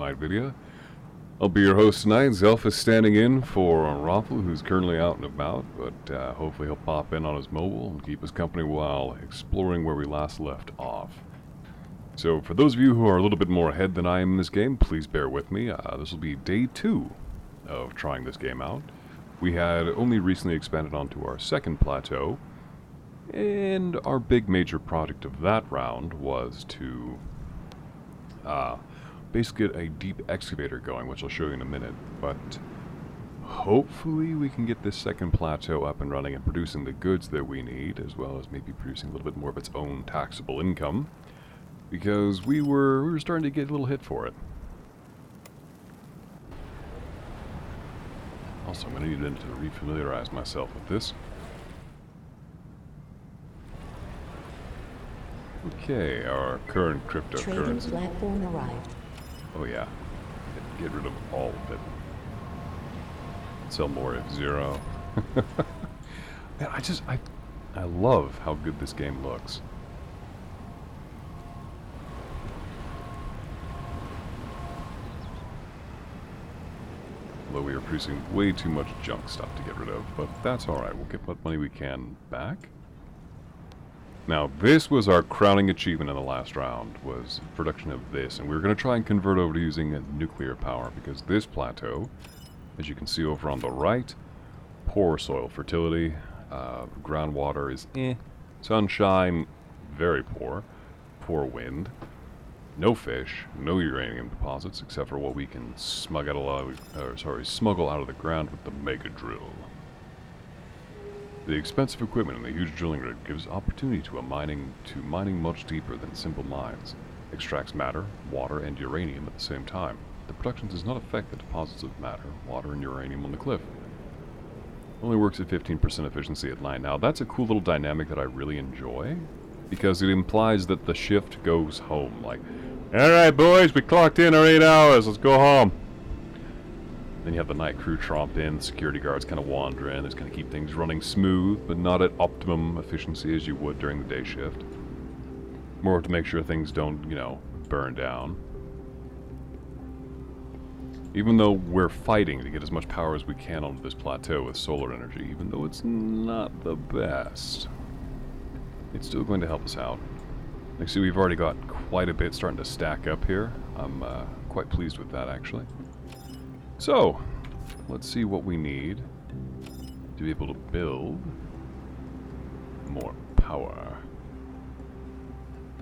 Fortnite video. I'll be your host tonight. Zelphis standing in for Raffle, who's currently out and about, but hopefully he'll pop in on his mobile and keep us company while exploring where we last left off. So for those of you who are a little bit more ahead than I am in this game, please bear with me. This will be day 2 of trying this game out. We had only recently expanded onto our second plateau, and our big major project of that round was to basically get a deep excavator going, which I'll show you in a minute. But hopefully we can get this second plateau up and running and producing the goods that we need, as well as maybe producing a little bit more of its own taxable income, because we were starting to get a little hit for it. Also, I'm going to need to refamiliarize myself with this. Okay, our current cryptocurrency. Trading platform arrived. Oh yeah, get rid of all of it. Sell more F-Zero. Man, I love how good this game looks. Although we are producing way too much junk stuff to get rid of, but that's alright, we'll get what money we can back. Now, this was our crowning achievement in the last round, was production of this, and we were going to try and convert over to using nuclear power, because this plateau, as you can see over on the right, poor soil fertility, groundwater is sunshine, very poor, poor wind, no fish, no uranium deposits, except for what we can smuggle out of the ground with the mega drill. The expensive equipment and the huge drilling rig gives opportunity to mining much deeper than simple mines. Extracts matter, water, and uranium at the same time. The production does not affect the deposits of matter, water, and uranium on the cliff. Only works at 15% efficiency at night. Now, that's a cool little dynamic that I really enjoy, because it implies that the shift goes home. Like, alright boys, we clocked in our 8 hours, let's go home. Then you have the night crew tromp in, the security guards kind of wander in, just kind of keep things running smooth, but not at optimum efficiency as you would during the day shift. More to make sure things don't, burn down. Even though we're fighting to get as much power as we can onto this plateau with solar energy, even though it's not the best, it's still going to help us out. You see, we've already got quite a bit starting to stack up here. I'm quite pleased with that, actually. So, let's see what we need to be able to build more power.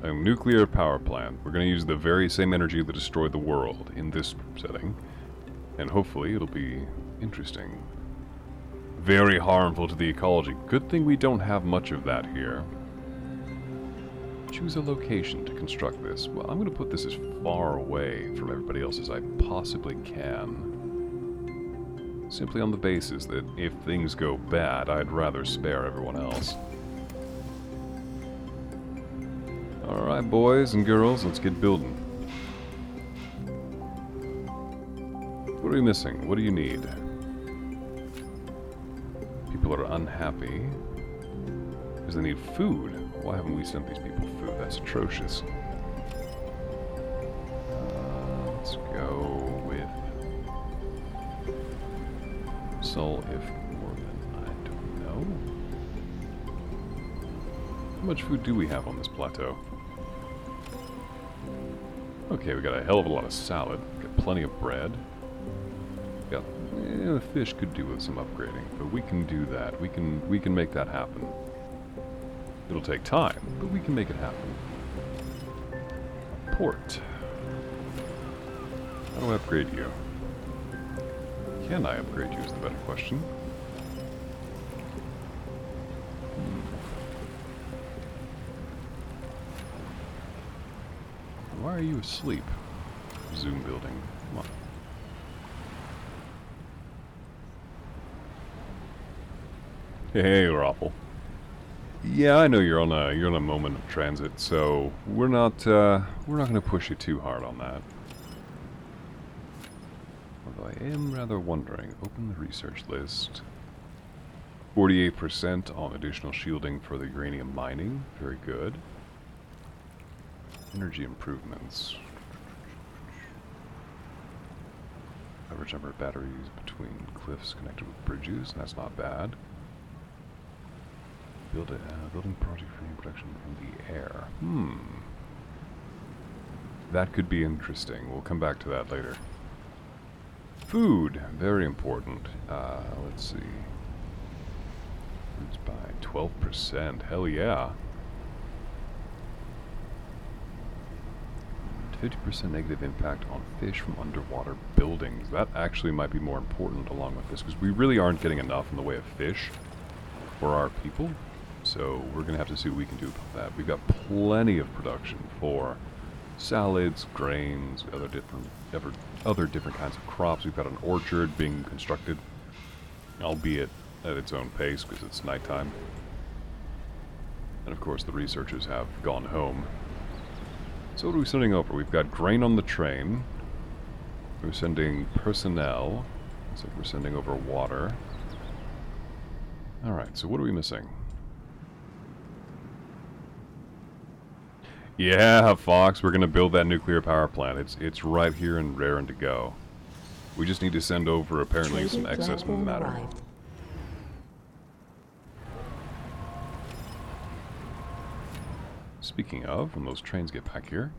A nuclear power plant. We're going to use the very same energy that destroyed the world in this setting, and hopefully it'll be interesting. Very harmful to the ecology. Good thing we don't have much of that here. Choose a location to construct this. Well, I'm going to put this as far away from everybody else as I possibly can. Simply on the basis that if things go bad, I'd rather spare everyone else. Alright, boys and girls, let's get building. What are we missing? What do you need? People are unhappy because they need food. Why haven't we sent these people food? That's atrocious. Let's go with Sol, if more than I don't know. How much food do we have on this plateau? Okay, we got a hell of a lot of salad. Got plenty of bread. Got the fish could do with some upgrading, but we can do that. We can make that happen. It'll take time, but we can make it happen. Port. How do I upgrade you? Can I upgrade you is the better question. Why are you asleep? Zoom building. Come on. Hey, Raffle. Yeah, I know you're on a moment of transit, so we're not going to push you too hard on that. Although I am rather wondering. Open the research list. 48% on additional shielding for the uranium mining. Very good. Energy improvements. average number of batteries between cliffs connected with bridges. That's not bad. Build a building project for new production from the air. That could be interesting. We'll come back to that later. Food, very important. Let's see. Foods by 12%. Hell yeah. 50% negative impact on fish from underwater buildings. That actually might be more important along with this, because we really aren't getting enough in the way of fish for our people. So we're going to have to see what we can do about that. We've got plenty of production for salads, grains, other different kinds of crops. We've got an orchard being constructed, albeit at its own pace because it's nighttime. And of course the researchers have gone home. So what are we sending over? We've got grain on the train. We're sending personnel. Looks like we're sending over water. Alright, so what are we missing? Yeah, Fox, we're going to build that nuclear power plant. It's right here and raring to go. We just need to send over, apparently, some excess matter. Arrived. Speaking of, when those trains get back here...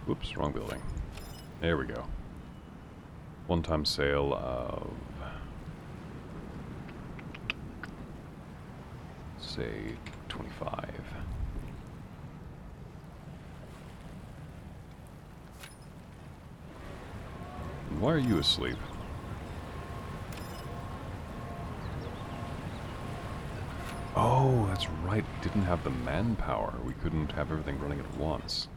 Whoops, wrong building. There we go. One-time sale of... say... 25. Why are you asleep? Oh, that's right. We didn't have the manpower. We couldn't have everything running at once.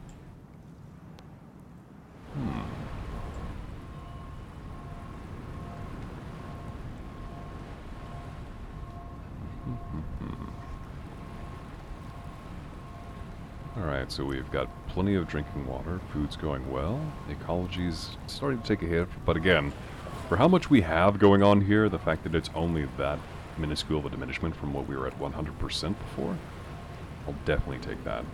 Alright, so we've got plenty of drinking water, food's going well, the ecology's starting to take a hit, but again, for how much we have going on here, the fact that it's only that minuscule of a diminishment from what we were at 100% before, I'll definitely take that.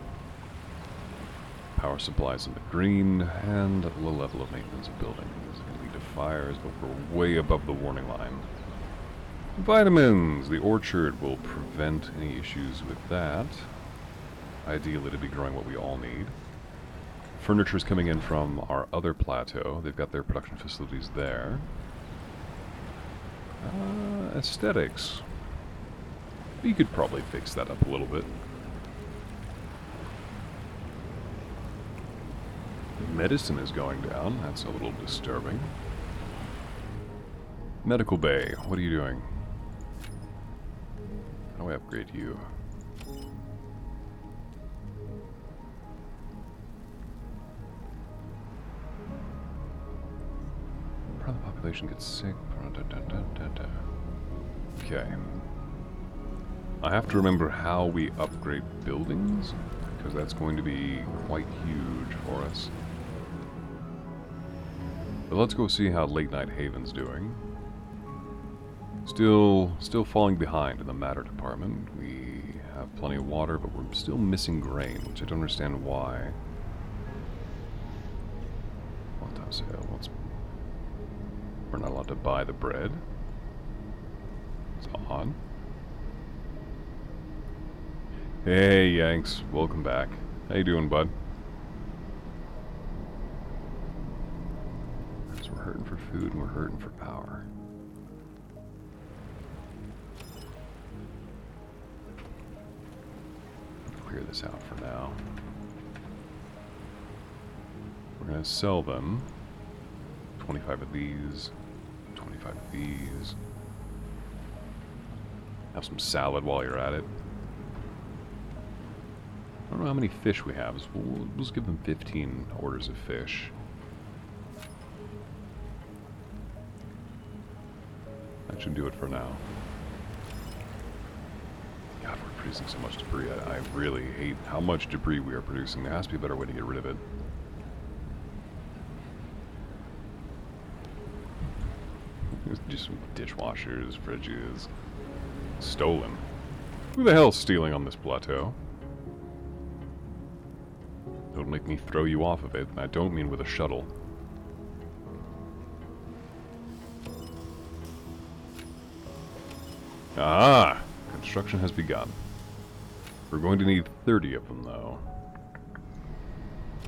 Power supplies in the green, and low level of maintenance of buildings. It's going to lead to fires, but we're way above the warning line. Vitamins! The orchard will prevent any issues with that. Ideally to be growing what we all need. Furniture's coming in from our other plateau. They've got their production facilities there. Aesthetics. You could probably fix that up a little bit. Medicine is going down. That's a little disturbing. Medical bay. What are you doing? How do I upgrade you? Part of the population gets sick. Okay. I have to remember how we upgrade buildings, because that's going to be quite huge for us. But let's go see how Late Night Haven's doing. Still falling behind in the matter department. We have plenty of water, but we're still missing grain, which I don't understand why. One-time sale. We're not allowed to buy the bread. It's odd. Hey, Yanks. Welcome back. How you doing, bud? So we're hurting for food and we're hurting for power. Clear this out for now. We're going to sell them. 25 of these. 25 of these. Have some salad while you're at it. I don't know how many fish we have, so we'll just give them 15 orders of fish. That should do it for now. God, we're producing so much debris. I really hate how much debris we are producing. There has to be a better way to get rid of it. Just some dishwashers, fridges. Stolen. Who the hell's stealing on this plateau? Don't make me throw you off of it, and I don't mean with a shuttle. Ah! Construction has begun. We're going to need 30 of them, though.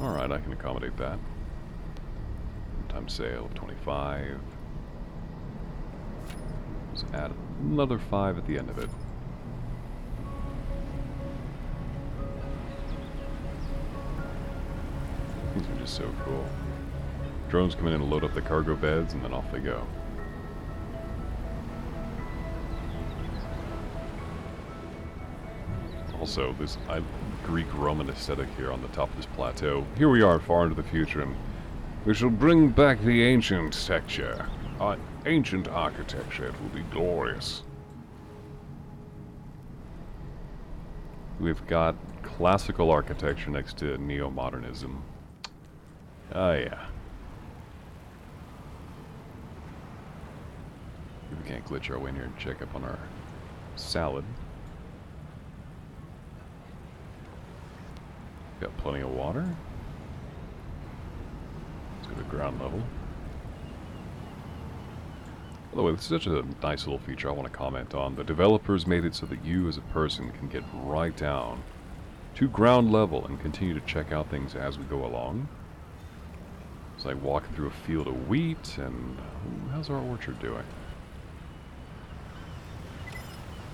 Alright, I can accommodate that. One-time sale of 25. Let's add another 5 at the end of it. These are just so cool. Drones come in and load up the cargo beds, and then off they go. Also, this Greek-Roman aesthetic here on the top of this plateau. Here we are far into the future, and we shall bring back the ancient texture. Ancient architecture. It will be glorious. We've got classical architecture next to neo-modernism. Oh, yeah. We can't glitch our way in here and check up on our salad. Got plenty of water. Let's go to ground level. By the way, this is such a nice little feature I want to comment on. The developers made it so that you as a person can get right down to ground level and continue to check out things as we go along. It's like walking through a field of wheat, and how's our orchard doing?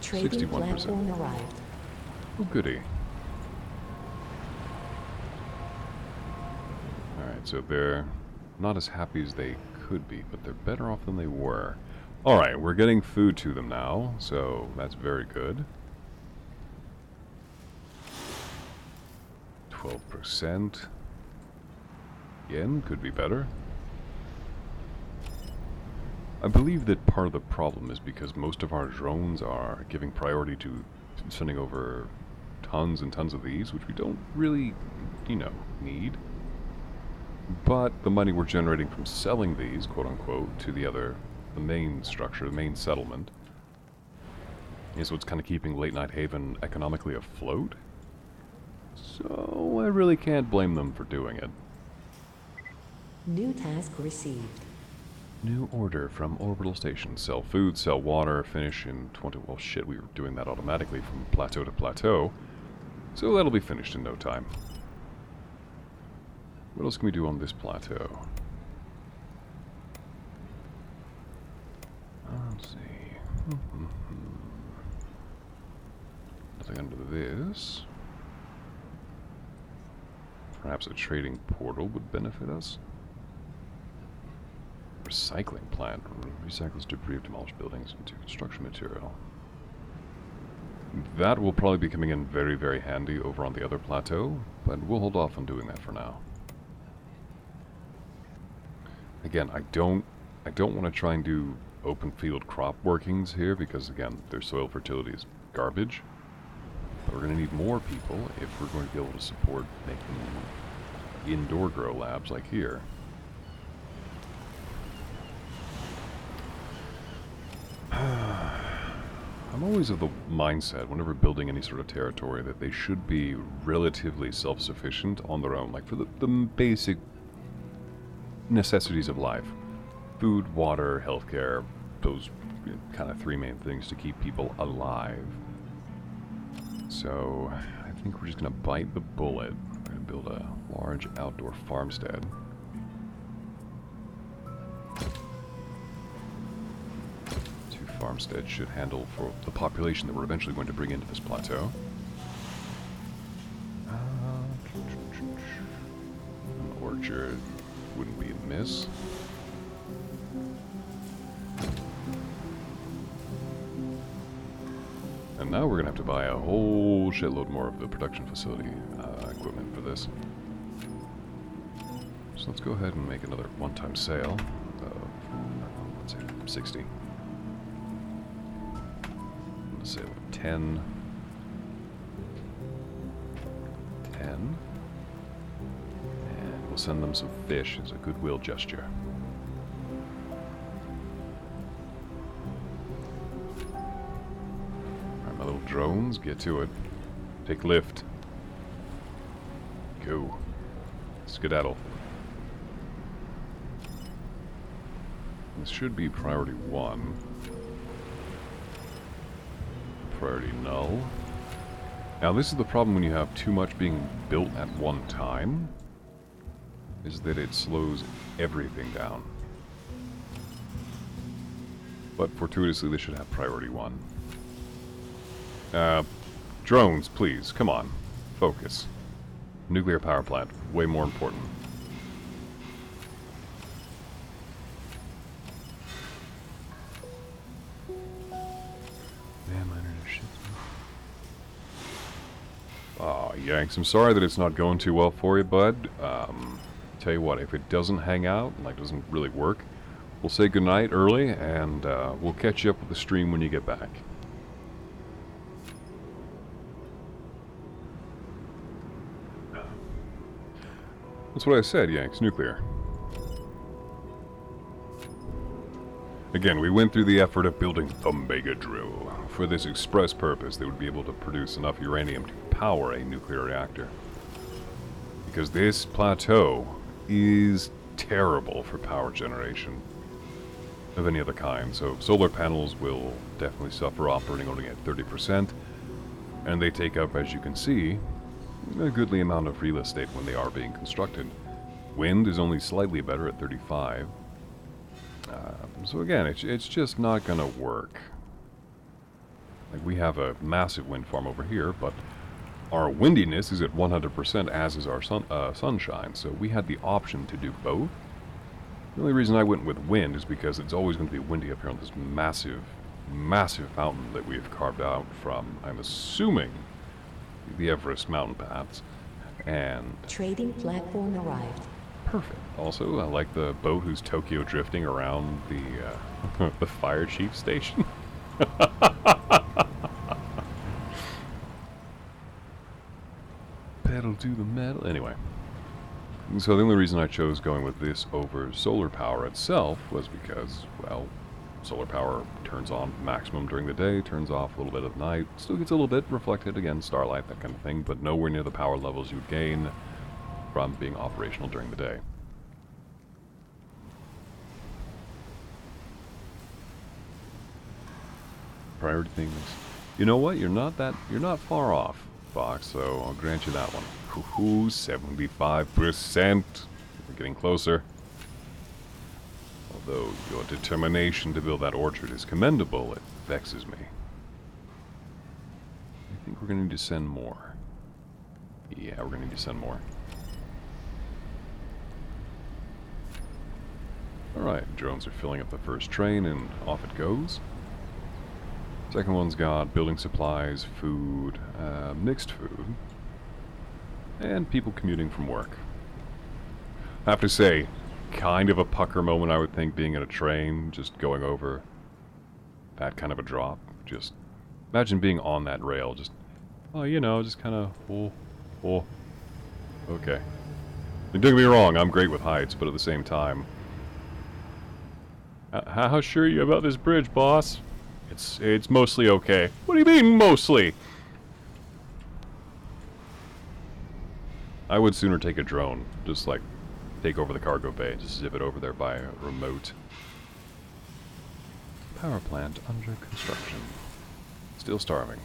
Trading 61%. platform arrived. Oh, goody. Alright, so they're not as happy as they could be, but they're better off than they were. Alright, we're getting food to them now, so that's very good. 12%. Again, could be better. I believe that part of the problem is because most of our drones are giving priority to sending over tons and tons of these, which we don't really, need. But the money we're generating from selling these, quote-unquote, to the main structure, the main settlement, is what's kind of keeping Late Night Haven economically afloat. So I really can't blame them for doing it. New task received. New order from orbital station. Sell food, sell water, finish in 20... Well, shit, we were doing that automatically from plateau to plateau. So that'll be finished in no time. What else can we do on this plateau? Let's see. Nothing under this. Perhaps a trading portal would benefit us. Recycling plant recycles debris of demolished buildings into construction material. That will probably be coming in very, very handy over on the other plateau, but we'll hold off on doing that for now. Again, I don't want to try and do open field crop workings here because, again, their soil fertility is garbage. But we're going to need more people if we're going to be able to support making indoor grow labs like here. I'm always of the mindset, whenever building any sort of territory, that they should be relatively self-sufficient on their own, like for the basic necessities of life. Food, water, healthcare, those kind of three main things to keep people alive. So, I think we're just going to bite the bullet. We're going to build a large outdoor farmstead. Two farmsteads should handle for the population that we're eventually going to bring into this plateau. An orchard wouldn't be amiss. And now we're going to have to buy a whole shitload more of the production facility equipment for this. So let's go ahead and make another one-time sale of, let's say, 60. And a sale of 10. 10. And we'll send them some fish as a goodwill gesture. My little drones, get to it. Take lift. Go. Skedaddle. This should be priority 1. priority null. Now this is the problem when you have too much being built at one time, is that it slows everything down. But fortuitously this should have priority 1. Drones, please, come on. Focus. Nuclear power plant, way more important. Aw, Yanks, I'm sorry that it's not going too well for you, bud. Tell you what, if it doesn't hang out, like doesn't really work, we'll say goodnight early, and we'll catch you up with the stream when you get back. That's what I said, Yanks, nuclear. Again, we went through the effort of building the Mega Drill for this express purpose that would be able to produce enough uranium to power a nuclear reactor. Because this plateau is terrible for power generation of any other kind. So solar panels will definitely suffer operating only at 30%, and they take up, as you can see, a goodly amount of real estate when they are being constructed. Wind is only slightly better at 35. So again, it's just not going to work. Like, we have a massive wind farm over here, but our windiness is at 100%, as is our sunshine, so we had the option to do both. The only reason I went with wind is because it's always going to be windy up here on this massive, massive mountain that we have carved out from, I'm assuming, the Everest mountain paths. And Trading platform arrived. perfect. Also, I like the boat who's Tokyo drifting around the the fire chief station. Pedal to the metal. Anyway, so the only reason I chose going with this over solar power itself was because, well, solar power turns on maximum during the day, turns off a little bit at night, still gets a little bit reflected, again, starlight, that kind of thing, but nowhere near the power levels you gain from being operational during the day. Priority things. You know what? You're not far off, Fox, so I'll grant you that one. Hoo-hoo, 75%. We're getting closer. Although your determination to build that orchard is commendable, it vexes me. I think we're going to need to send more. Yeah, we're going to need to send more. Alright, drones are filling up the first train, and off it goes. Second one's got building supplies, food, mixed food, and people commuting from work. I have to say, kind of a pucker moment, I would think, being in a train, just going over that kind of a drop. Just imagine being on that rail, just, oh, you know, just kind of, oh, okay. Don't get me wrong, I'm great with heights, but at the same time, how sure are you about this bridge, boss? It's mostly okay. What do you mean, mostly? I would sooner take a drone, just like take over the cargo bay, just zip it over there by a remote. Power plant under construction. Still starving.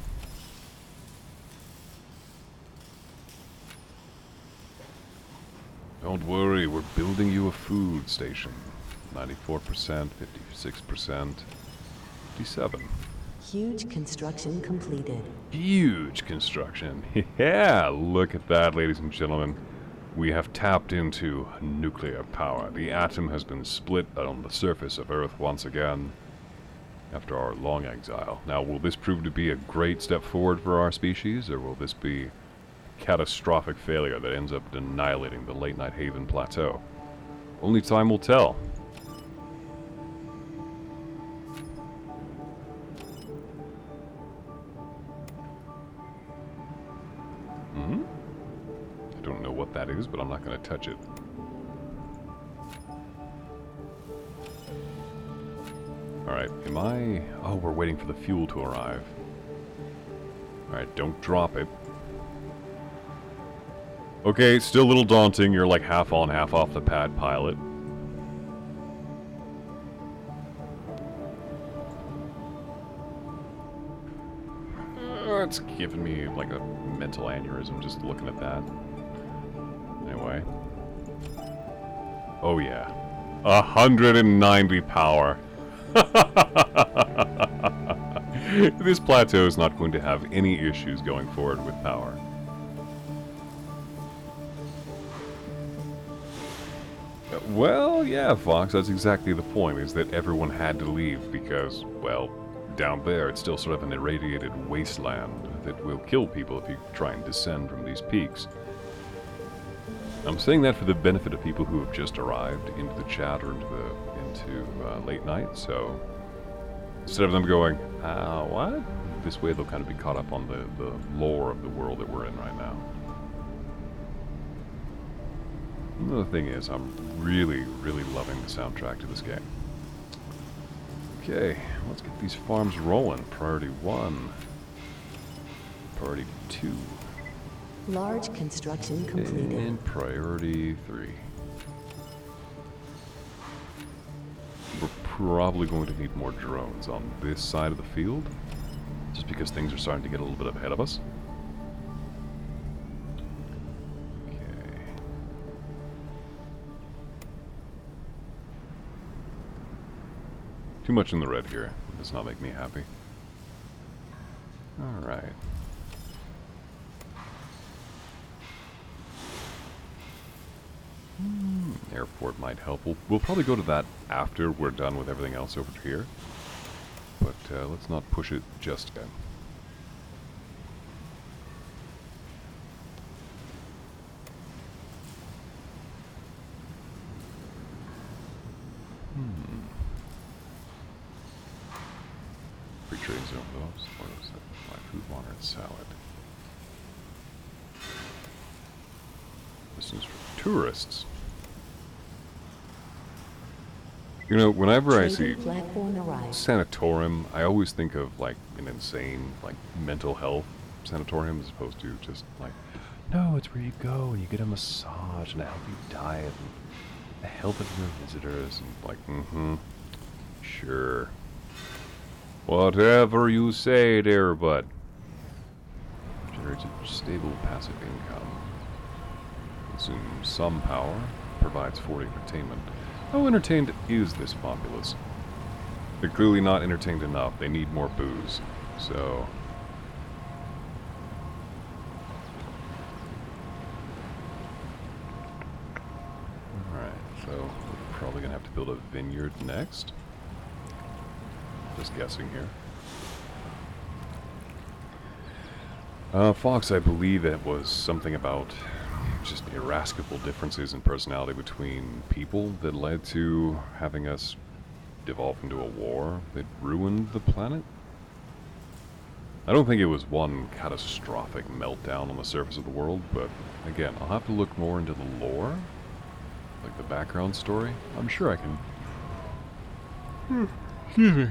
Don't worry, we're building you a food station. 94%, 56%, 57. Huge construction completed. Huge construction. Yeah, look at that, ladies and gentlemen. We have tapped into nuclear power. The atom has been split on the surface of Earth once again after our long exile. Now, will this prove to be a great step forward for our species, or will this be a catastrophic failure that ends up annihilating the Late Night Haven Plateau? Only time will tell. I don't know what that is, but I'm not going to touch it. Alright, am I... Oh, we're waiting for the fuel to arrive. Alright, don't drop it. Okay, still a little daunting. You're like half on, half off the pad pilot. Oh, it's giving me like a mental aneurysm just looking at that. Anyway. Oh yeah. 190 power. This plateau is not going to have any issues going forward with power. Well, yeah, Fox, that's exactly the point, is that everyone had to leave because, well, down there it's still sort of an irradiated wasteland that will kill people if you try and descend from these peaks. I'm saying that for the benefit of people who have just arrived into the chat or into late night, so instead of them going, what? This way they'll kind of be caught up on the lore of the world that we're in right now. Another thing is, I'm really, really loving the soundtrack to this game. Okay, let's get these farms rolling. Priority 1. Priority 2. Large construction completed. And priority 3. We're probably going to need more drones on this side of the field, just because things are starting to get a little bit ahead of us. Okay. Too much in the red here. Does not make me happy. Alright. Airport might help. We'll probably go to that after we're done with everything else over here. But let's not push it just yet. Free trading zone those. What is it? My food, water, and salad. This is for tourists. You know, whenever I see sanatorium, I always think of like an insane, like mental health sanatorium as opposed to just like, no, it's where you go and you get a massage and a healthy diet and the health of your visitors and like, sure. Whatever you say there, bud. Generates a stable passive income. Consumes some power. Provides 40 entertainment. How entertained is this populace? They're clearly not entertained enough. They need more booze. So... Alright, so we're probably going to have to build a vineyard next. Just guessing here. Fox, I believe it was something about just irascible differences in personality between people that led to having us devolve into a war that ruined the planet. I don't think it was one catastrophic meltdown on the surface of the world, but again, I'll have to look more into the lore, like the background story. I'm sure I can... Excuse me.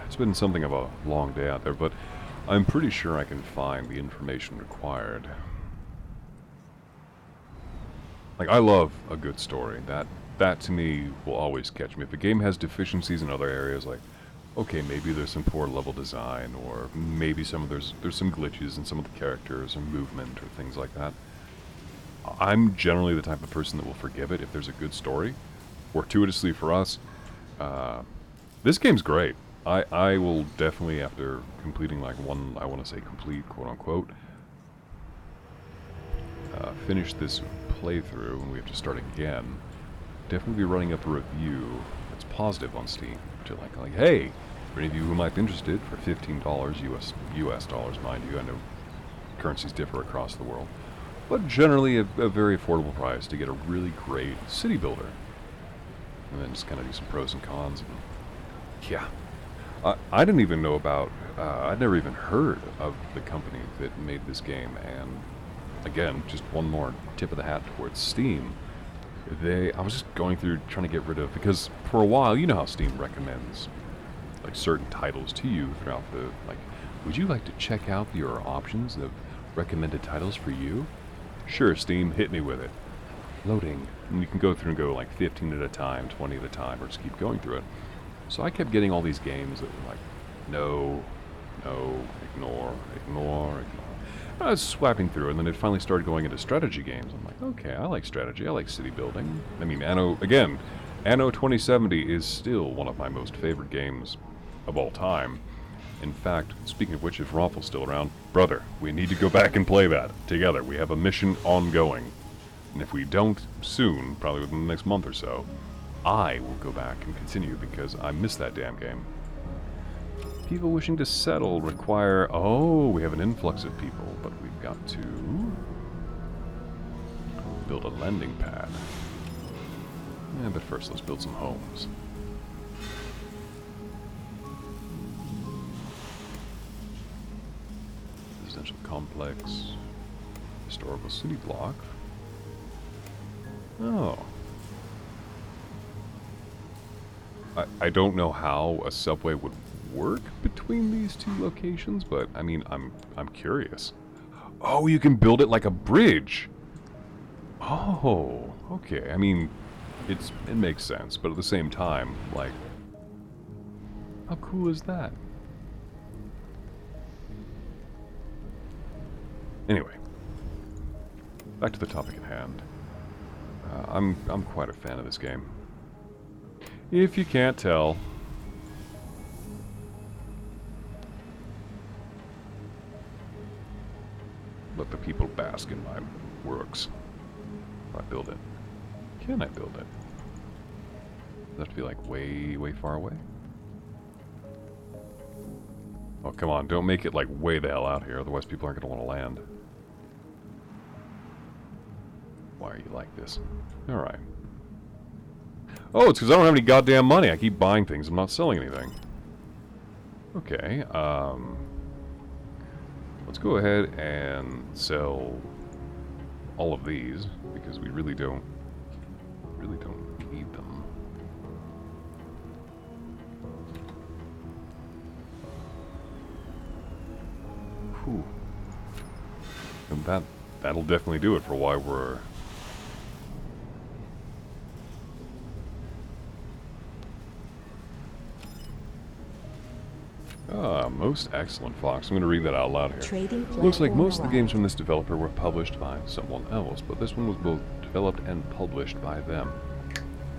It's been something of a long day out there, but I'm pretty sure I can find the information required. Like, I love a good story. That to me will always catch me. If a game has deficiencies in other areas, like, okay, maybe there's some poor level design, or maybe there's some glitches in some of the characters, or movement, or things like that. I'm generally the type of person that will forgive it if there's a good story. Fortuitously for us, this game's great. I will definitely, after completing like one, I want to say complete, quote-unquote, finish this playthrough, and we have to start again, definitely be running up a review that's positive on Steam. To like, hey, for any of you who might be interested, for $15 US dollars, mind you, I know currencies differ across the world, but generally a very affordable price to get a really great city builder. And then just kind of do some pros and cons. And yeah. I didn't even know about, I'd never even heard of the company that made this game, and again, just one more tip of the hat towards Steam. I was just going through trying to get rid of, because for a while, you know how Steam recommends like certain titles to you throughout the, like, would you like to check out your options of recommended titles for you? Sure, Steam, hit me with it. Loading. And you can go through and go like 15 at a time, 20 at a time, or just keep going through it. So I kept getting all these games that were like, no, No, ignore, ignore, ignore. I was swiping through, and then it finally started going into strategy games. I'm like, okay, I like strategy. I like city building. I mean, Anno 2070 is still one of my most favorite games of all time. In fact, speaking of which, if Raffle's still around, brother, we need to go back and play that together. We have a mission ongoing. And if we don't soon, probably within the next month or so, I will go back and continue because I miss that damn game. People wishing to settle require... Oh, we have an influx of people, but we've got to build a landing pad. Yeah, but first let's build some homes. Residential complex. Historical city block. Oh. I don't know how a subway would work between these two locations, but I mean, I'm curious. Oh, you can build it like a bridge. Oh, okay. I mean, it makes sense, but at the same time, like, how cool is that? Anyway, back to the topic at hand. I'm quite a fan of this game. If you can't tell. Let the people bask in my works. If I build it. Can I build it? Does it have to be like way, way far away? Oh, come on, don't make it like way the hell out here, otherwise people aren't going to want to land. Why are you like this? Alright. Oh, it's because I don't have any goddamn money. I keep buying things. I'm not selling anything. Okay, let's go ahead and sell all of these, because we really don't need them. Whew. And that'll definitely do it for why we're... most excellent, Fox. I'm going to read that out loud here. Looks like most of the games from this developer were published by someone else, but this one was both developed and published by them.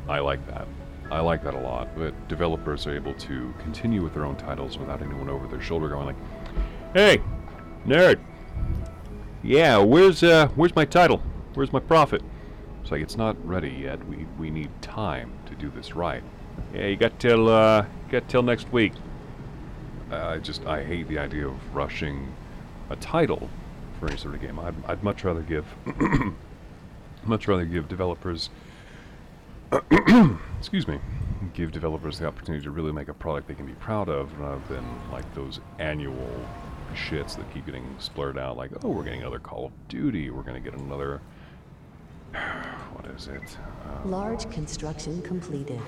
I like that. I like that a lot, but developers are able to continue with their own titles without anyone over their shoulder going like, "Hey, nerd! Yeah, where's my title? Where's my profit?" It's like, it's not ready yet. We need time to do this right. Yeah, you got till next week. I hate the idea of rushing a title for any sort of game. I'd much rather give developers excuse me, give developers the opportunity to really make a product they can be proud of, rather than like those annual shits that keep getting splurred out. Like, oh, we're getting another Call of Duty. We're gonna get another. What is it? Large construction completed.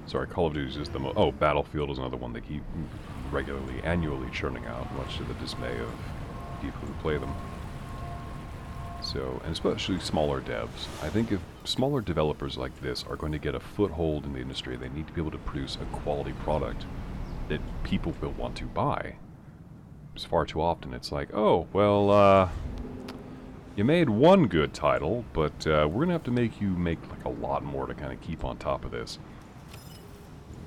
Sorry, Call of Duty is just the most... Oh, Battlefield is another one they keep regularly, annually churning out, much to the dismay of people who play them. So, and especially smaller devs. I think if smaller developers like this are going to get a foothold in the industry, they need to be able to produce a quality product that people will want to buy. Because far too often it's like, oh, well, you made one good title, but we're going to have to make you make like a lot more to kind of keep on top of this.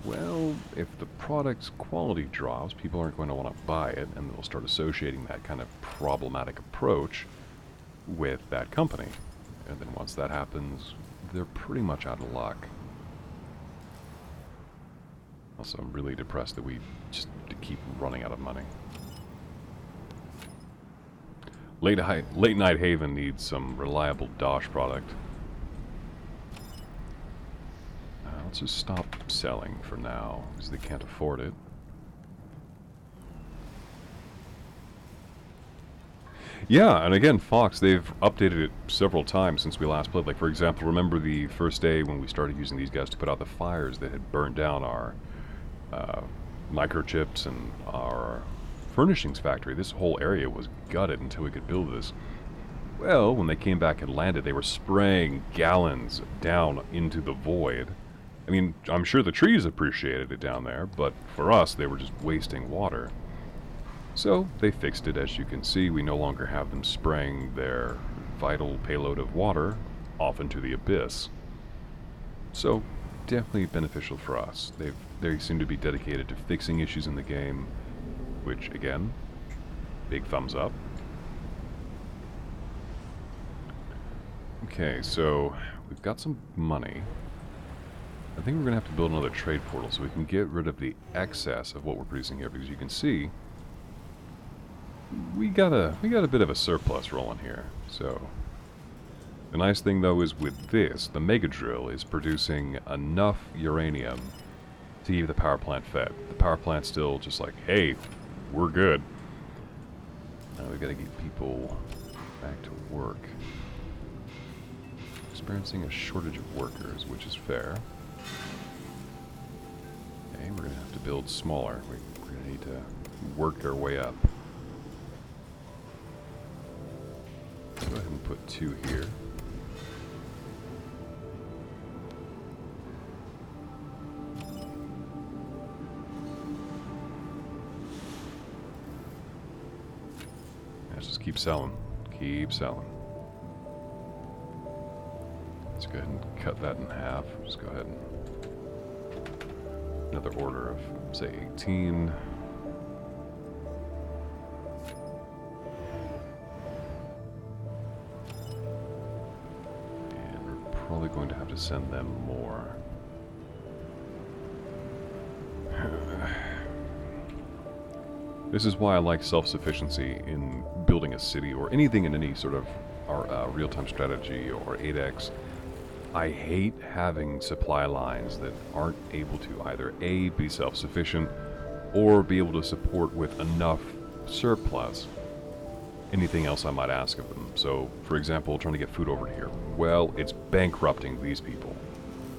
Well, if the product's quality drops, people aren't going to want to buy it, and they'll start associating that kind of problematic approach with that company. And then once that happens, they're pretty much out of luck. Also, I'm really depressed that we just keep running out of money. Late Night Haven needs some reliable Dosh product. Let's just stop selling for now, because they can't afford it. Yeah, and again, Fox, they've updated it several times since we last played. Like, for example, remember the first day when we started using these guys to put out the fires that had burned down our microchips and our furnishings factory? This whole area was gutted until we could build this. Well, when they came back and landed, they were spraying gallons down into the void. I mean, I'm sure the trees appreciated it down there, but for us, they were just wasting water. So they fixed it. As you can see, we no longer have them spraying their vital payload of water off into the abyss. So definitely beneficial for us. They seem to be dedicated to fixing issues in the game, which again, big thumbs up. Okay, so we've got some money. I think we're gonna have to build another trade portal so we can get rid of the excess of what we're producing here, because you can see we got a bit of a surplus rolling here. So the nice thing though is with this, the mega drill is producing enough uranium to keep the power plant fed. The power plant's still just like, hey, we're good. Now we gotta get people back to work. Experiencing a shortage of workers, which is fair. Okay, we're gonna have to build smaller. We're gonna need to work our way up. Go ahead and put 2 here. Let's just keep selling. Keep selling. Let's go ahead and cut that in half. Just go ahead and... Another order of, say, 18. And we're probably going to have to send them more. This is why I like self-sufficiency in building a city or anything in any sort of real-time strategy or 8X. I hate having supply lines that aren't able to either A, be self-sufficient, or be able to support with enough surplus anything else I might ask of them. So, for example, trying to get food over here. Well, it's bankrupting these people.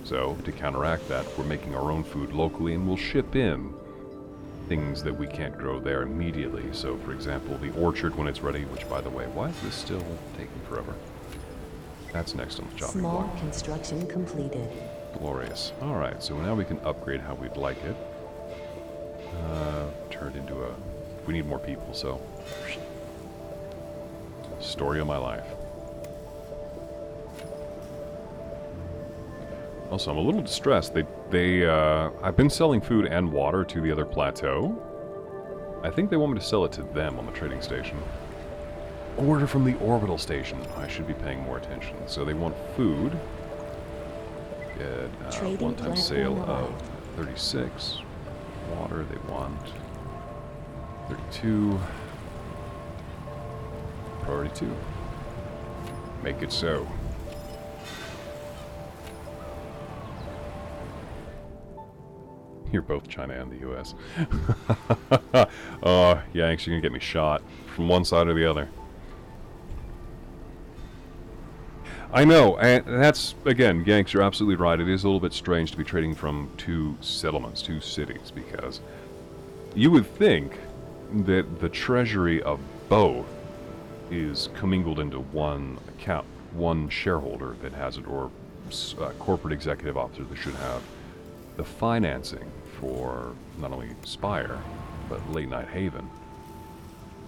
So, to counteract that, we're making our own food locally and we'll ship in things that we can't grow there immediately. So, for example, the orchard when it's ready, which, by the way, why is this still taking forever? That's next on the chopping Small block. construction completed. Glorious. Alright, so now we can upgrade how we'd like it. Turned into a... We need more people, so... Story of my life. Also, I'm a little distressed. I've been selling food and water to the other plateau. I think they want me to sell it to them on the trading station. Order from the orbital station. I should be paying more attention. So they want food. Get one-time sale of 36. Water they want 32. Priority 2. Make it so. You're both China and the U.S. Yanks, you're gonna get me shot from one side or the other. I know, and that's, again, Yanks, you're absolutely right. It is a little bit strange to be trading from 2 settlements, 2 cities, because you would think that the treasury of both is commingled into one account, one shareholder that has it, or a corporate executive officer that should have the financing for not only Spire, but Late Night Haven.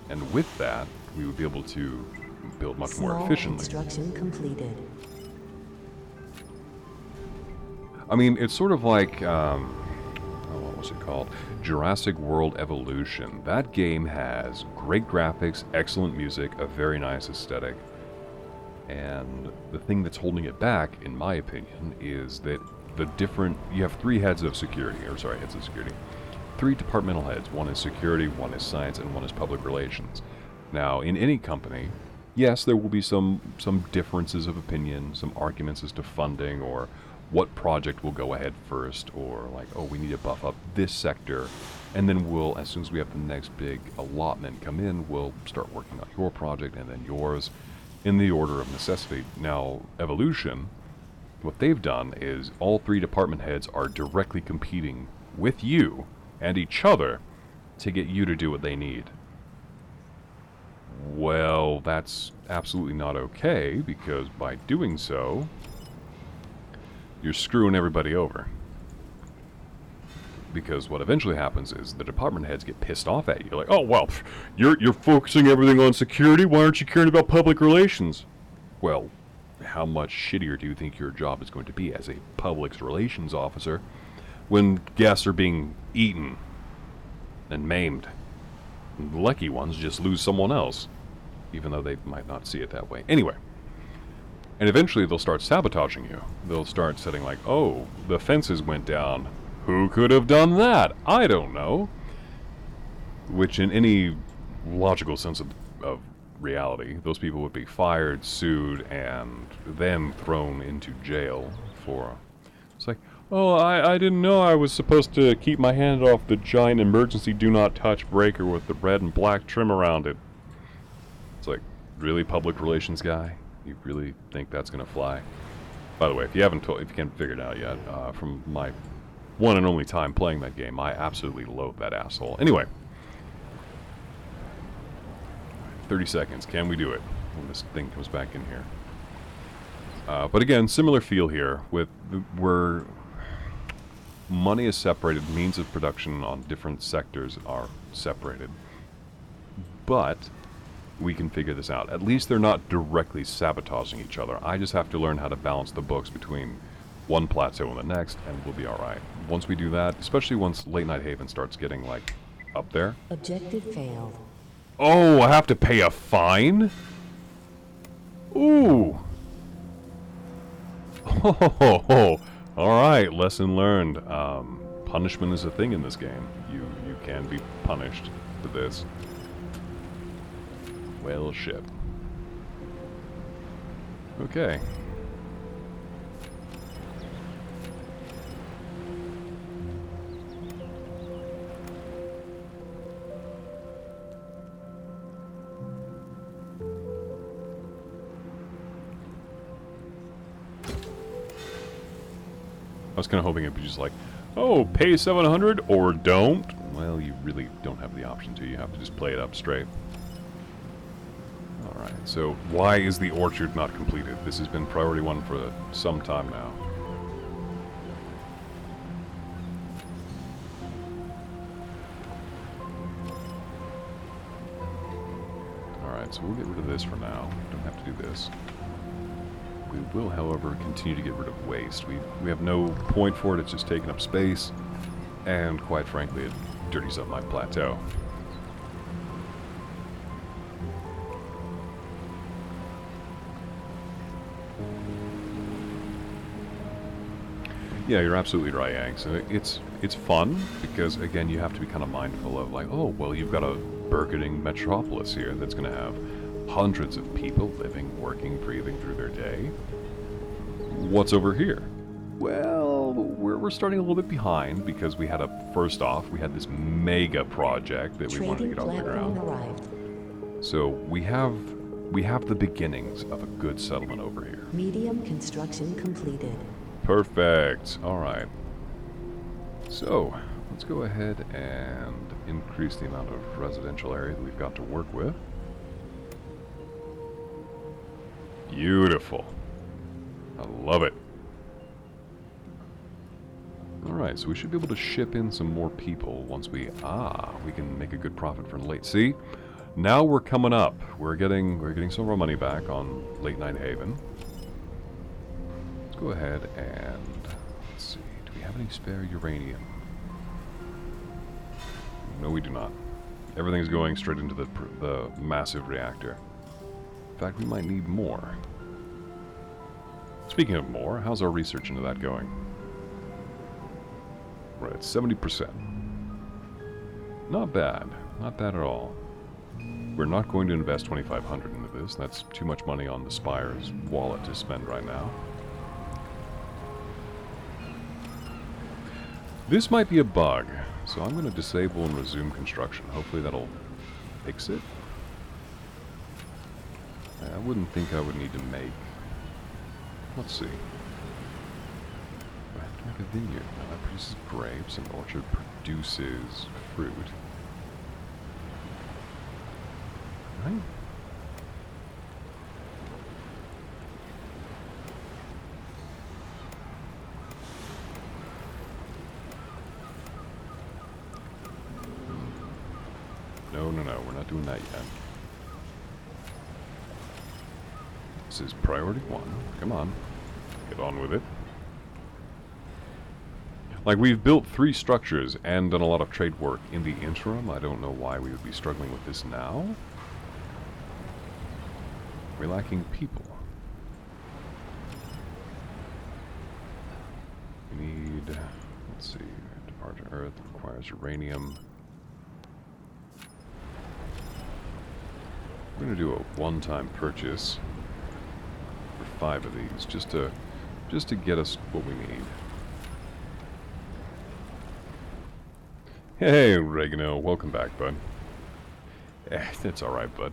And with that, we would be able to build much more efficiently. Construction completed. I mean, it's sort of like, what was it called? Jurassic World Evolution. That game has great graphics, excellent music, a very nice aesthetic. And the thing that's holding it back, in my opinion, is that you have 3 heads of security, heads of security. 3 departmental heads. One is security, one is science, and one is public relations. Now, in any company, yes, there will be some differences of opinion, some arguments as to funding, or what project will go ahead first, or like, oh, we need to buff up this sector, and then we'll, as soon as we have the next big allotment come in, we'll start working on your project, and then yours, in the order of necessity. Now, Evolution, what they've done is all 3 department heads are directly competing with you and each other to get you to do what they need. Well, that's absolutely not okay, because by doing so, you're screwing everybody over. Because what eventually happens is the department heads get pissed off at you. Like, oh, well, you're focusing everything on security. Why aren't you caring about public relations? Well, how much shittier do you think your job is going to be as a public relations officer when guests are being eaten and maimed? And the lucky ones just lose someone else, even though they might not see it that way. Anyway. And eventually they'll start sabotaging you. They'll start setting like, oh, the fences went down. Who could have done that? I don't know. Which in any logical sense of reality, those people would be fired, sued, and then thrown into jail for... It's like, oh, I didn't know I was supposed to keep my hand off the giant emergency do not touch breaker with the red and black trim around it. It's like, really, public relations guy? You really think that's gonna fly? By the way, if you can't figure it out yet, from my one and only time playing that game, I absolutely loathe that asshole. Anyway, 30 seconds. Can we do it when this thing comes back in here? But again, similar feel here with where money is separated, means of production on different sectors are separated, but we can figure this out. At least they're not directly sabotaging each other. I just have to learn how to balance the books between one plateau and the next, and we'll be alright. Once we do that, especially once Late Night Haven starts getting, like, up there. Objective failed. Oh, I have to pay a fine? Ooh. Oh, alright, lesson learned. Punishment is a thing in this game. You can be punished for this. Well, shit. Okay. I was kind of hoping it'd be just like, oh, pay 700 or don't. Well, you really don't have the option to. You have to just play it up straight. Alright, so why is the orchard not completed? This has been priority 1 for some time now. Alright, so we'll get rid of this for now. Don't have to do this. We will, however, continue to get rid of waste. We have no point for it, it's just taking up space, and quite frankly, it dirties up my plateau. Yeah, you're absolutely right, Yanks. It's fun, because, again, you have to be kind of mindful of, like, oh, well, you've got a burgeoning metropolis here that's going to have hundreds of people living, working, breathing through their day. What's over here? Well, we're starting a little bit behind, because we had first off, we had this mega project that we wanted to get off the ground. Arrived. So we have the beginnings of a good settlement over here. Medium construction completed. Perfect. Alright. So, let's go ahead and increase the amount of residential area that we've got to work with. Beautiful. I love it. Alright, so we should be able to ship in some more people once we can make a good profit from late. See? Now we're coming up. We're getting some of our money back on Late Night Haven. Let's go ahead and let's see. Do we have any spare uranium? No, we do not. Everything's going straight into the massive reactor. In fact, we might need more. Speaking of more, how's our research into that going? We're at 70%. Not bad. Not bad at all. We're not going to invest 2,500 into this. That's too much money on the Spire's wallet to spend right now. This might be a bug, so I'm going to disable and resume construction. Hopefully that'll fix it. I wouldn't think I would need to make... Let's see. I have to make a vineyard. Now that produces grapes, and orchard produces fruit. Right? we're not doing that yet. This is priority 1. Come on. Get on with it. Like, we've built 3 structures and done a lot of trade work in the interim. I don't know why we would be struggling with this now. We're lacking people. We need, let's see, departure Earth requires uranium. We're going to do a one-time purchase for 5 of these, just to get us what we need. Hey, Regano, welcome back, bud. It's alright, bud.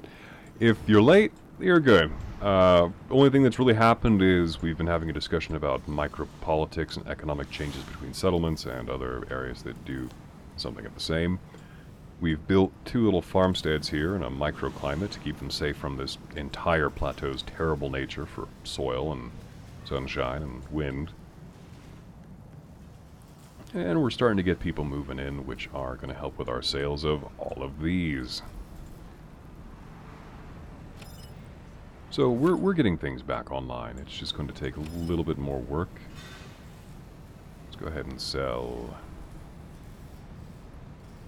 If you're late, you're good. Only thing that's really happened is we've been having a discussion about micropolitics and economic changes between settlements and other areas that do something of the same. We've built 2 little farmsteads here in a microclimate to keep them safe from this entire plateau's terrible nature for soil and sunshine and wind. And we're starting to get people moving in, which are going to help with our sales of all of these. So we're getting things back online. It's just going to take a little bit more work. Let's go ahead and sell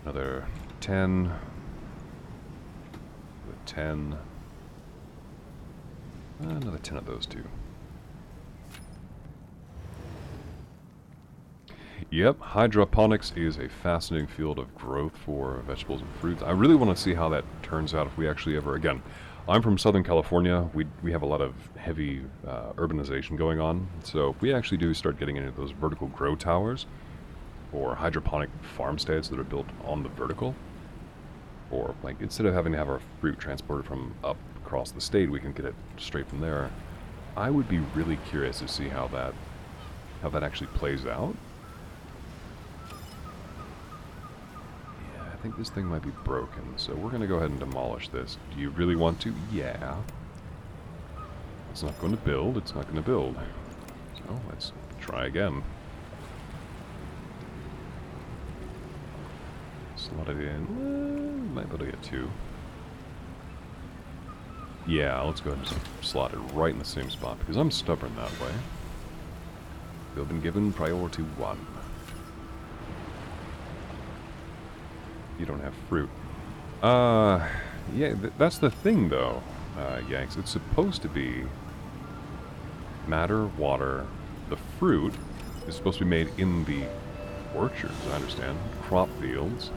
another 10. The 10. Another 10 of those 2. Yep, hydroponics is a fascinating field of growth for vegetables and fruits. I really want to see how that turns out if we actually ever... Again, I'm from Southern California. We have a lot of heavy urbanization going on. So if we actually do start getting into those vertical grow towers, or hydroponic farmsteads that are built on the vertical, or like instead of having to have our fruit transported from up across the state, we can get it straight from there. I would be really curious to see how that actually plays out. I think this thing might be broken, so we're going to go ahead and demolish this. Do you really want to? Yeah. It's not going to build. It's not going to build. So let's try again. Slot it in. Might be able to get 2. Yeah, let's go ahead and just slot it right in the same spot, because I'm stubborn that way. We've been given priority 1. You don't have fruit. Yeah, that's the thing, though, Yanks. It's supposed to be matter, water. The fruit is supposed to be made in the orchards, I understand. Crop fields.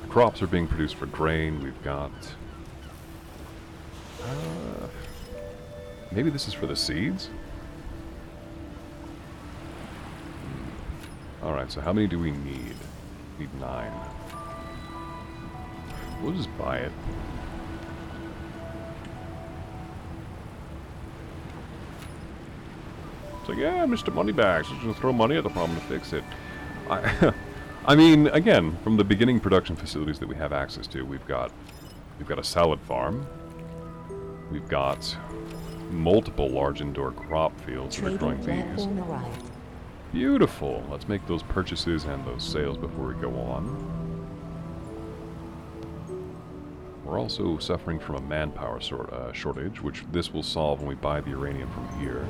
The crops are being produced for grain. We've got... maybe this is for the seeds? Alright, so how many do we need? We need 9. We'll just buy it. It's like, yeah, Mr. Moneybags, just gonna throw money at the problem to fix it. I mean, again, from the beginning production facilities that we have access to, we've got a salad farm. We've got multiple large indoor crop fields that are growing these. Beautiful. Let's make those purchases and those sales before we go on. We're also suffering from a manpower shortage, which this will solve when we buy the uranium from here.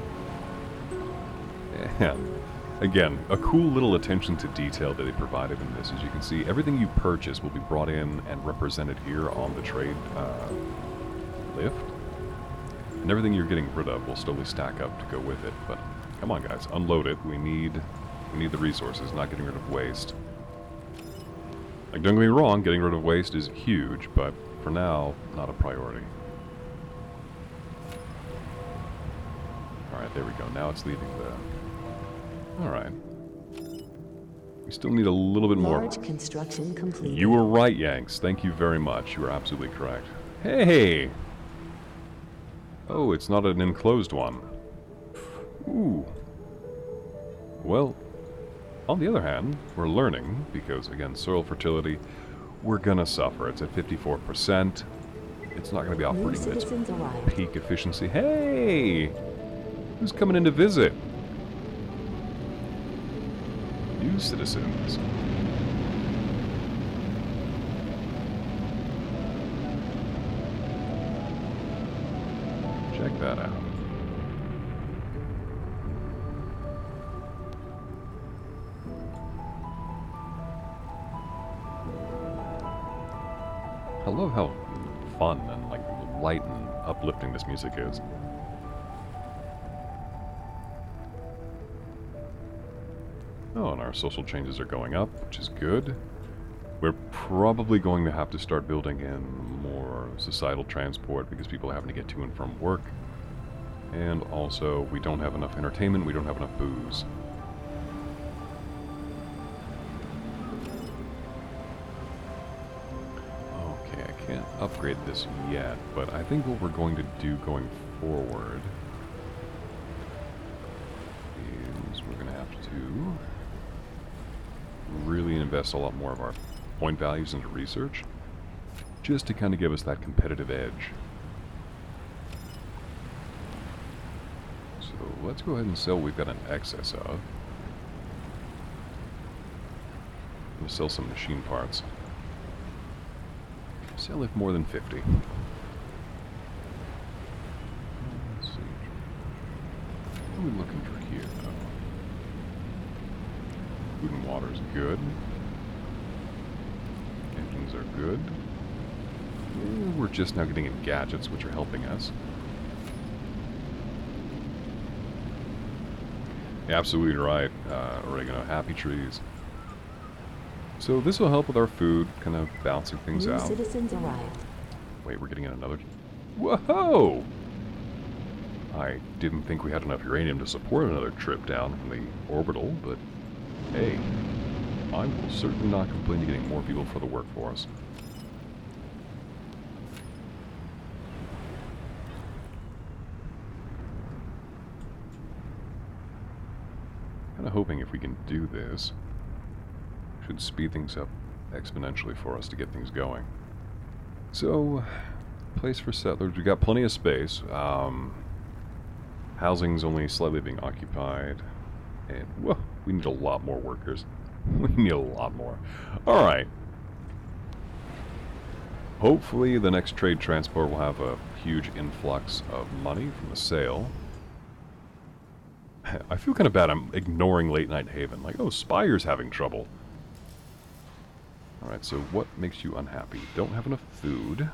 And, again, a cool little attention to detail that they provided in this. As you can see, everything you purchase will be brought in and represented here on the trade lift. And everything you're getting rid of will slowly stack up to go with it. But, come on guys, unload it. We need the resources, not getting rid of waste. Like, don't get me wrong, getting rid of waste is huge, but for now, not a priority. Alright, there we go. Now it's leaving the... Alright. We still need a little bit more. Large construction completed. You were right, Yanks. Thank you very much. You were absolutely correct. Hey! Oh, it's not an enclosed one. Ooh. Well, on the other hand, we're learning, because, again, soil fertility, we're gonna suffer. It's at 54%. It's not gonna be operating at its peak efficiency. Hey! Who's coming in to visit? New citizens. that out. I love how fun and like light and uplifting this music is. Oh, and our social changes are going up, which is good. We're probably going to have to start building in more societal transport because people are having to get to and from work. And also, we don't have enough entertainment, we don't have enough booze. Okay, I can't upgrade this yet, but I think what we're going to do going forward is we're going to have to really invest a lot more of our point values into research, just to kind of give us that competitive edge. So let's go ahead and sell what we've got an excess of. We'll sell some machine parts. Sell if more than 50. Let's see. What are we looking for here? Food and water is good. Engines are good. We're just now getting in gadgets, which are helping us. Absolutely right, oregano, happy trees. So this will help with our food, kind of balancing things New out. citizens arrived. Wait, we're getting in another... Whoa! I didn't think we had enough uranium to support another trip down from the orbital, but hey, I will certainly not complain to getting more people for the workforce. Kind of hoping if we can do this, should speed things up exponentially for us to get things going. So, place for settlers. We got plenty of space. Housing's only slightly being occupied. And, whoa, we need a lot more workers. We need a lot more. Alright. Hopefully the next trade transport will have a huge influx of money from the sale. I feel kind of bad I'm ignoring Late Night Haven. Like, oh, Spire's having trouble. Alright, so what makes you unhappy? Don't have enough food.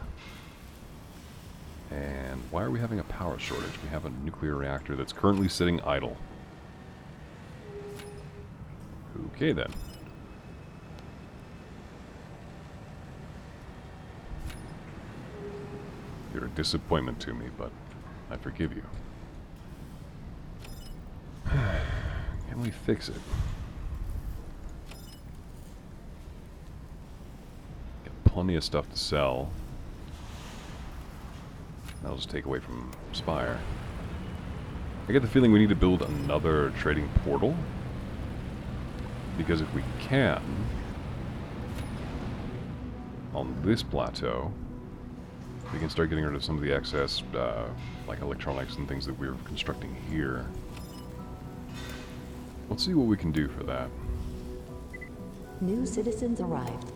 And why are we having a power shortage? We have a nuclear reactor that's currently sitting idle. Okay, then. You're a disappointment to me, but I forgive you. Can we fix it? Got plenty of stuff to sell. That'll just take away from Spire. I get the feeling we need to build another trading portal. Because if we can, on this plateau, we can start getting rid of some of the excess, like electronics and things that we're constructing here. Let's see what we can do for that. New citizens arrived.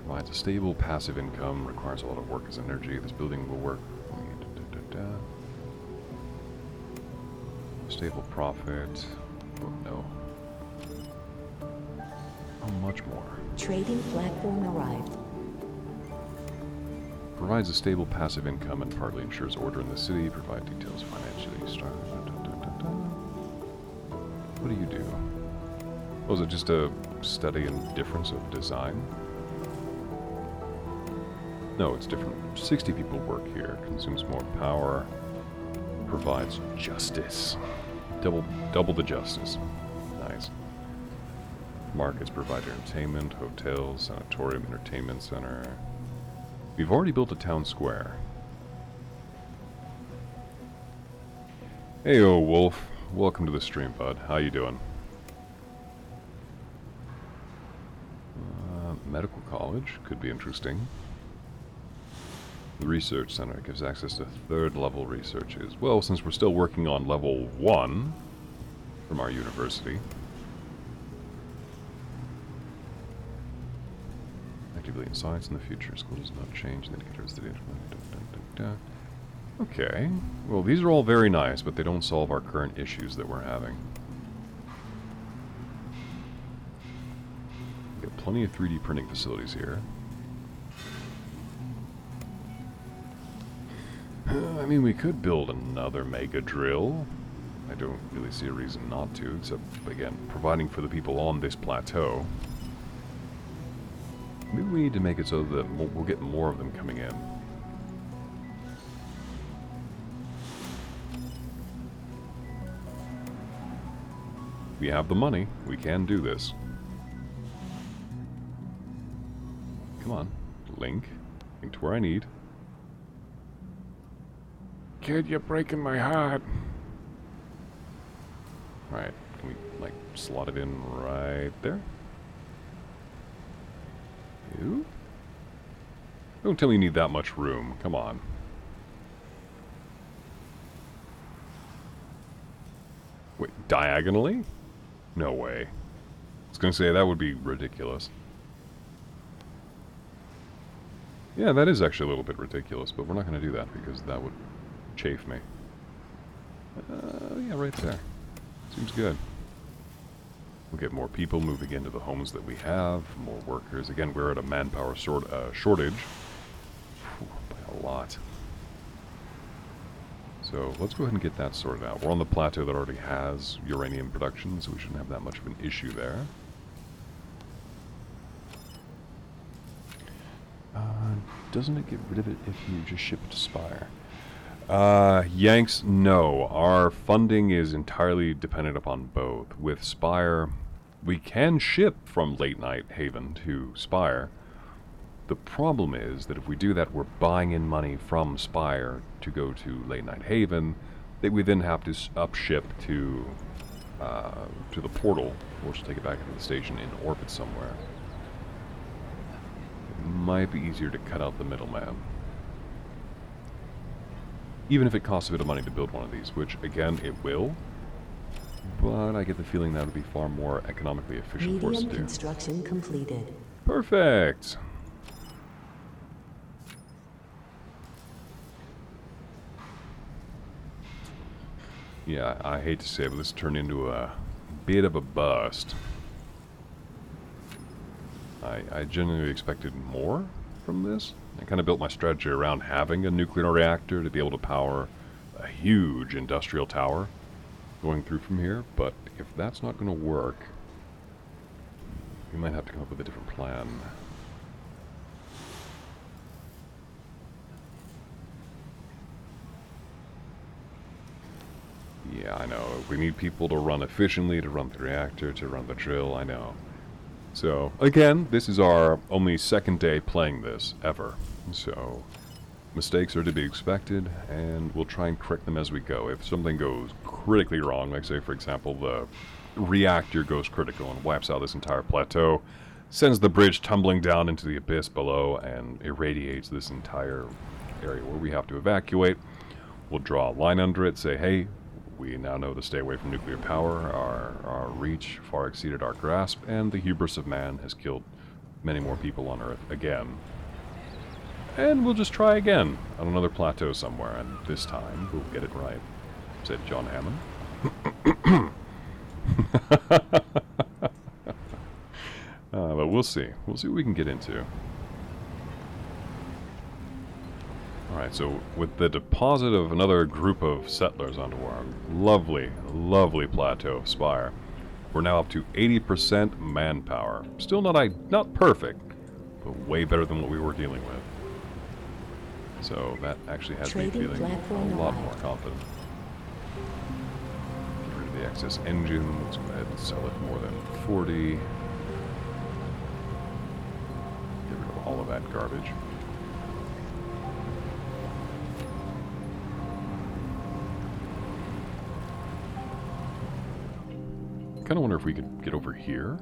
Provides a stable passive income, requires a lot of work as energy. This building will work. Stable profit. Oh no. How much more? Trading platform arrived. Provides a stable passive income and partly ensures order in the city. Provide details financially. What do you do? Oh, is it just a study in difference of design? No, it's different. 60 people work here. Consumes more power. Provides justice. Double the justice. Nice. Markets provide entertainment, hotels, sanatorium, entertainment center. We've already built a town square. Heyo, Wolf. Welcome to the stream, bud. How you doing? Medical college could be interesting. The research center gives access to third level researches. Well, since we're still working on level 1 from our university. Actively in science in the future. School does not change. The indicators that Okay. Well, these are all very nice, but they don't solve our current issues that we're having. We got plenty of 3D printing facilities here. I mean, we could build another mega drill. I don't really see a reason not to, except, again, providing for the people on this plateau. Maybe we need to make it so that we'll get more of them coming in. We have the money. We can do this. Come on. Link. Link to where I need. Kid, you're breaking my heart. Alright. Can we, like, slot it in right there? You? Don't tell me you need that much room. Come on. Wait, diagonally? No way. I was going to say, that would be ridiculous. Yeah, that is actually a little bit ridiculous, but we're not going to do that because that would chafe me. Yeah, right there. Seems good. We'll get more people moving into the homes that we have, more workers. Again, we're at a manpower shortage. By a lot. So let's go ahead and get that sorted out. We're on the plateau that already has uranium production, so we shouldn't have that much of an issue there. Doesn't it get rid of it if you just ship it to Spire? Yanks, no. Our funding is entirely dependent upon both. With Spire, we can ship from Late Night Haven to Spire. The problem is that if we do that, we're buying in money from Spire to go to Late Night Haven, that we then have to upship to the portal, or to take it back into the station in orbit somewhere. It might be easier to cut out the middleman. Even if it costs a bit of money to build one of these, which, again, it will. But I get the feeling that would be far more economically efficient for us to Medium do. construction completed. Perfect! Yeah, I hate to say it, but this turned into a bit of a bust. I genuinely expected more from this. I kind of built my strategy around having a nuclear reactor to be able to power a huge industrial tower going through from here, but if that's not going to work, we might have to come up with a different plan. Yeah, I know. We need people to run efficiently, to run the reactor, to run the drill, I know. So, again, this is our only second day playing this, ever. So, mistakes are to be expected, and we'll try and correct them as we go. If something goes critically wrong, like say, for example, the reactor goes critical and wipes out this entire plateau, sends the bridge tumbling down into the abyss below, and irradiates this entire area where we have to evacuate, we'll draw a line under it, say, hey, we now know to stay away from nuclear power. Our reach far exceeded our grasp, and the hubris of man has killed many more people on Earth again. And we'll just try again on another plateau somewhere, and this time we'll get it right, said John Hammond. But we'll see. We'll see what we can get into. Alright, so with the deposit of another group of settlers onto our lovely, lovely plateau of Spire, we're now up to 80% manpower. Still not perfect, but way better than what we were dealing with. So that actually has me Trading feeling a platform lot arrived. more confident. Get rid of the excess engine. Let's go ahead and sell it more than 40. Get rid of all of that garbage. I kind of wonder if we could get over here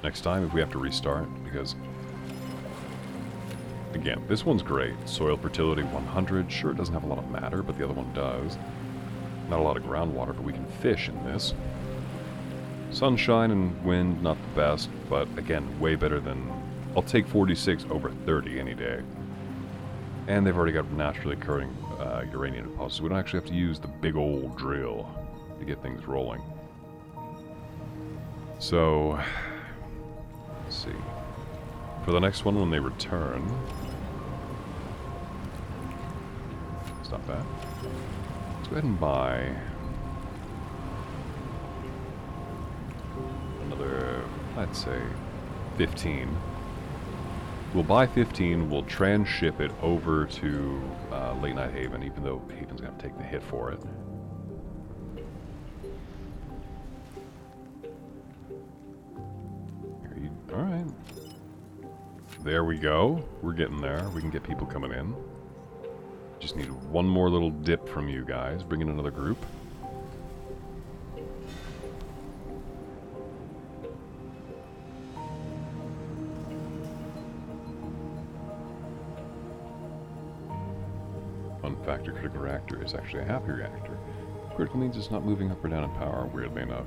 next time if we have to restart, because again, this one's great. Soil fertility 100. Sure, it doesn't have a lot of matter, but the other one does. Not a lot of groundwater, but we can fish in this. Sunshine and wind, not the best, but again, way better than... I'll take 46 over 30 any day. And they've already got naturally occurring uranium deposits. We don't actually have to use the big old drill to get things rolling. So, let's see. For the next one, when they return... It's not bad. Let's go ahead and buy... another, I'd say, 15. We'll buy 15, we'll transship it over to Late Night Haven, even though Haven's going to take the hit for it. Alright. There we go. We're getting there. We can get people coming in. Just need one more little dip from you guys. Bring in another group. Fun factor, critical reactor is actually a happy reactor. Critical means it's not moving up or down in power, weirdly enough.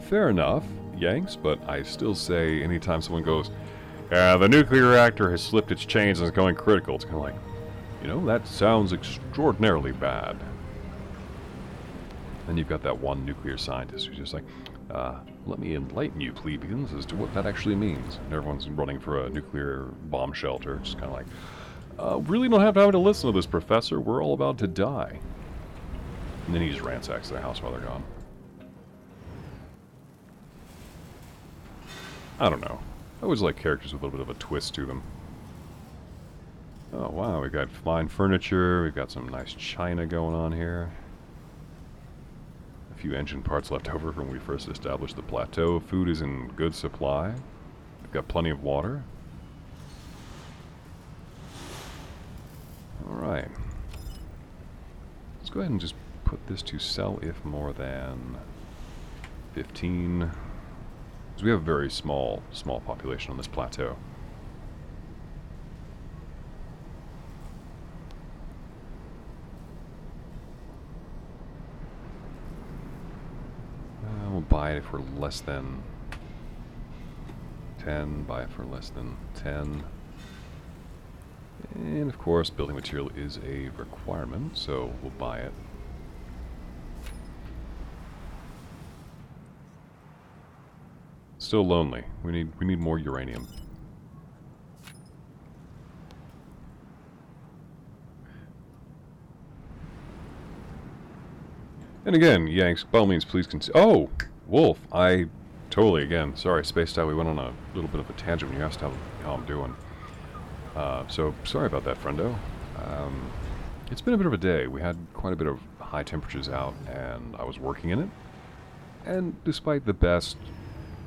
Fair enough, Yanks, but I still say anytime someone goes, the nuclear reactor has slipped its chains and is going critical, it's kind of like, you know, that sounds extraordinarily bad. Then you've got that one nuclear scientist who's just like, let me enlighten you, plebeians, as to what that actually means. And everyone's running for a nuclear bomb shelter, just kind of like, really don't have time to listen to this, Professor. We're all about to die. And then he just ransacks their house while they're gone. I don't know. I always like characters with a little bit of a twist to them. Oh wow, we've got fine furniture, we've got some nice china going on here. A few engine parts left over from when we first established the plateau. Food is in good supply. We've got plenty of water. Alright. Let's go ahead and just put this to sell if more than 15. Because we have a very small population on this plateau. We'll buy it for less than 10, buy it for less than 10. And of course, building material is a requirement, so we'll buy it. Still lonely. We need more uranium. And again, Yanks, by all means, please consider. Oh, Wolf! I totally, again, sorry, spaced out. We went on a little bit of a tangent when you asked how I'm doing. So sorry about that, friendo. It's been a bit of a day. We had quite a bit of high temperatures out, and I was working in it. And despite the best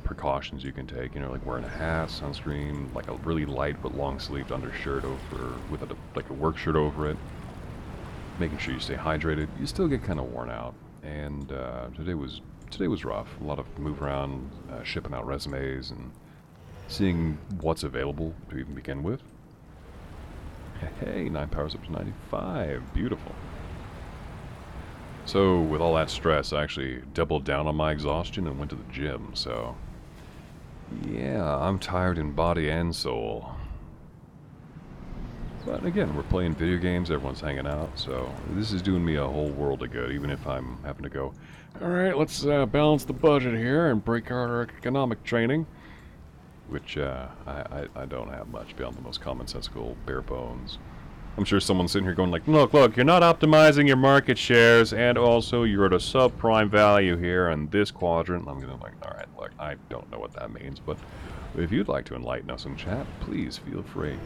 precautions you can take, you know, like wearing a hat, sunscreen, like a really light but long-sleeved undershirt over, with like a work shirt over it, making sure you stay hydrated, you still get kind of worn out. And today was rough. A lot of move around, shipping out resumes, and seeing what's available to even begin with. Hey, 9 powers up to 95. Beautiful. So, with all that stress, I actually doubled down on my exhaustion and went to the gym, so... yeah, I'm tired in body and soul. But again, we're playing video games, everyone's hanging out, so this is doing me a whole world of good, even if I'm having to go, alright, let's balance the budget here and break our economic training. Which, I don't have much beyond the most commonsensical bare bones. I'm sure someone's sitting here going like, look, you're not optimizing your market shares, and also you're at a subprime value here in this quadrant. I'm gonna like, alright, look, I don't know what that means, but if you'd like to enlighten us in chat, please feel free.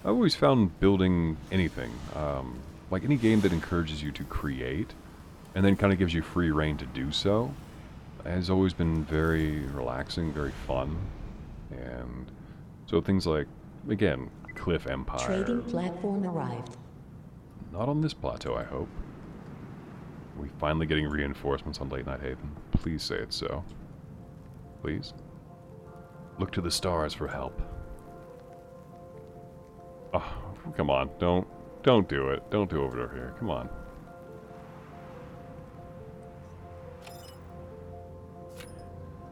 I've always found building anything, like any game that encourages you to create, and then kind of gives you free reign to do so, has always been very relaxing, very fun. And so things like, again, Cliff Empire. Trading platform arrived. Not on this plateau, I hope. Are we finally getting reinforcements on Late Night Haven? Please say it's so. Please. Look to the stars for help. Oh, come on, don't do it. Don't do it over here. Come on.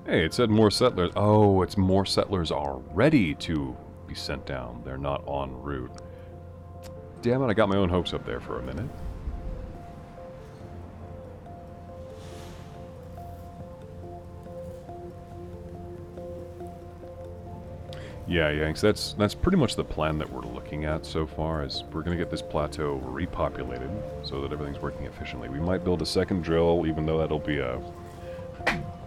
Hey, it said more settlers. Oh, it's more settlers are ready to be sent down. They're not en route. Damn it, I got my own hopes up there for a minute. Yeah, Yanks, that's pretty much the plan that we're looking at so far, is we're going to get this plateau repopulated so that everything's working efficiently. We might build a second drill, even though that'll be a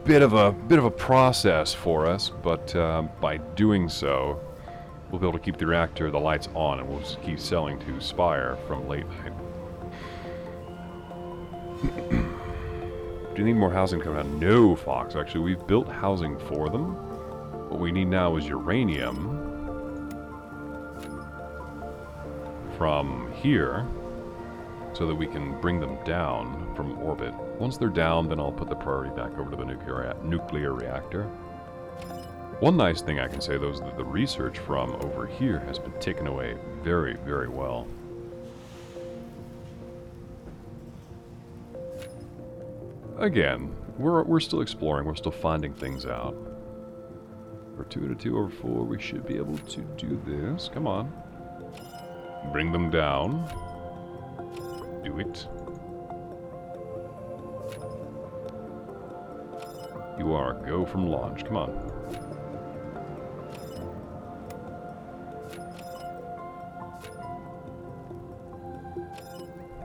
bit of a process for us, but by doing so, we'll be able to keep the reactor, the lights on, and we'll just keep selling to Spire from late night. Do you need more housing coming out? No, Fox. Actually, we've built housing for them. What we need now is uranium from here so that we can bring them down from orbit. Once they're down, then I'll put the priority back over to the nuclear reactor. One nice thing I can say, though, is that the research from over here has been taken away very, very well. Again, we're still exploring, we're still finding things out. For 2 to 2 over 4, we should be able to do this. Come on. Bring them down. Do it. You are a go from launch. Come on.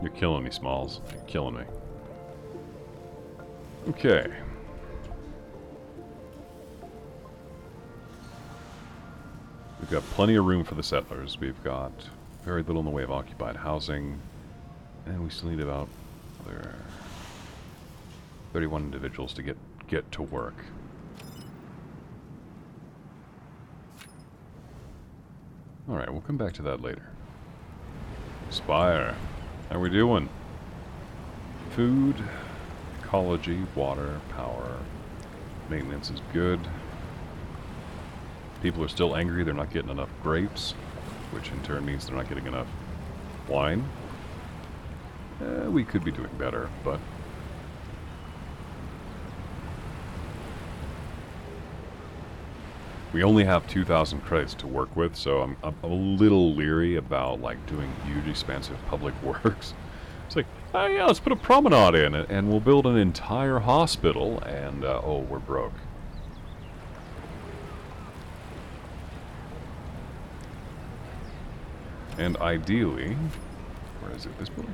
You're killing me, Smalls. You're killing me. Okay. We've got plenty of room for the settlers. We've got very little in the way of occupied housing. And we still need about 31 individuals to get to work. Alright, we'll come back to that later. Spire. How we doing? Food, ecology, water, power. Maintenance is good. People are still angry they're not getting enough grapes, which in turn means they're not getting enough wine. We could be doing better, but... we only have 2,000 credits to work with, so I'm a little leery about, like, doing huge, expansive public works. It's like, oh yeah, let's put a promenade in it, and we'll build an entire hospital, and, oh, we're broke. And ideally, where is it, this building?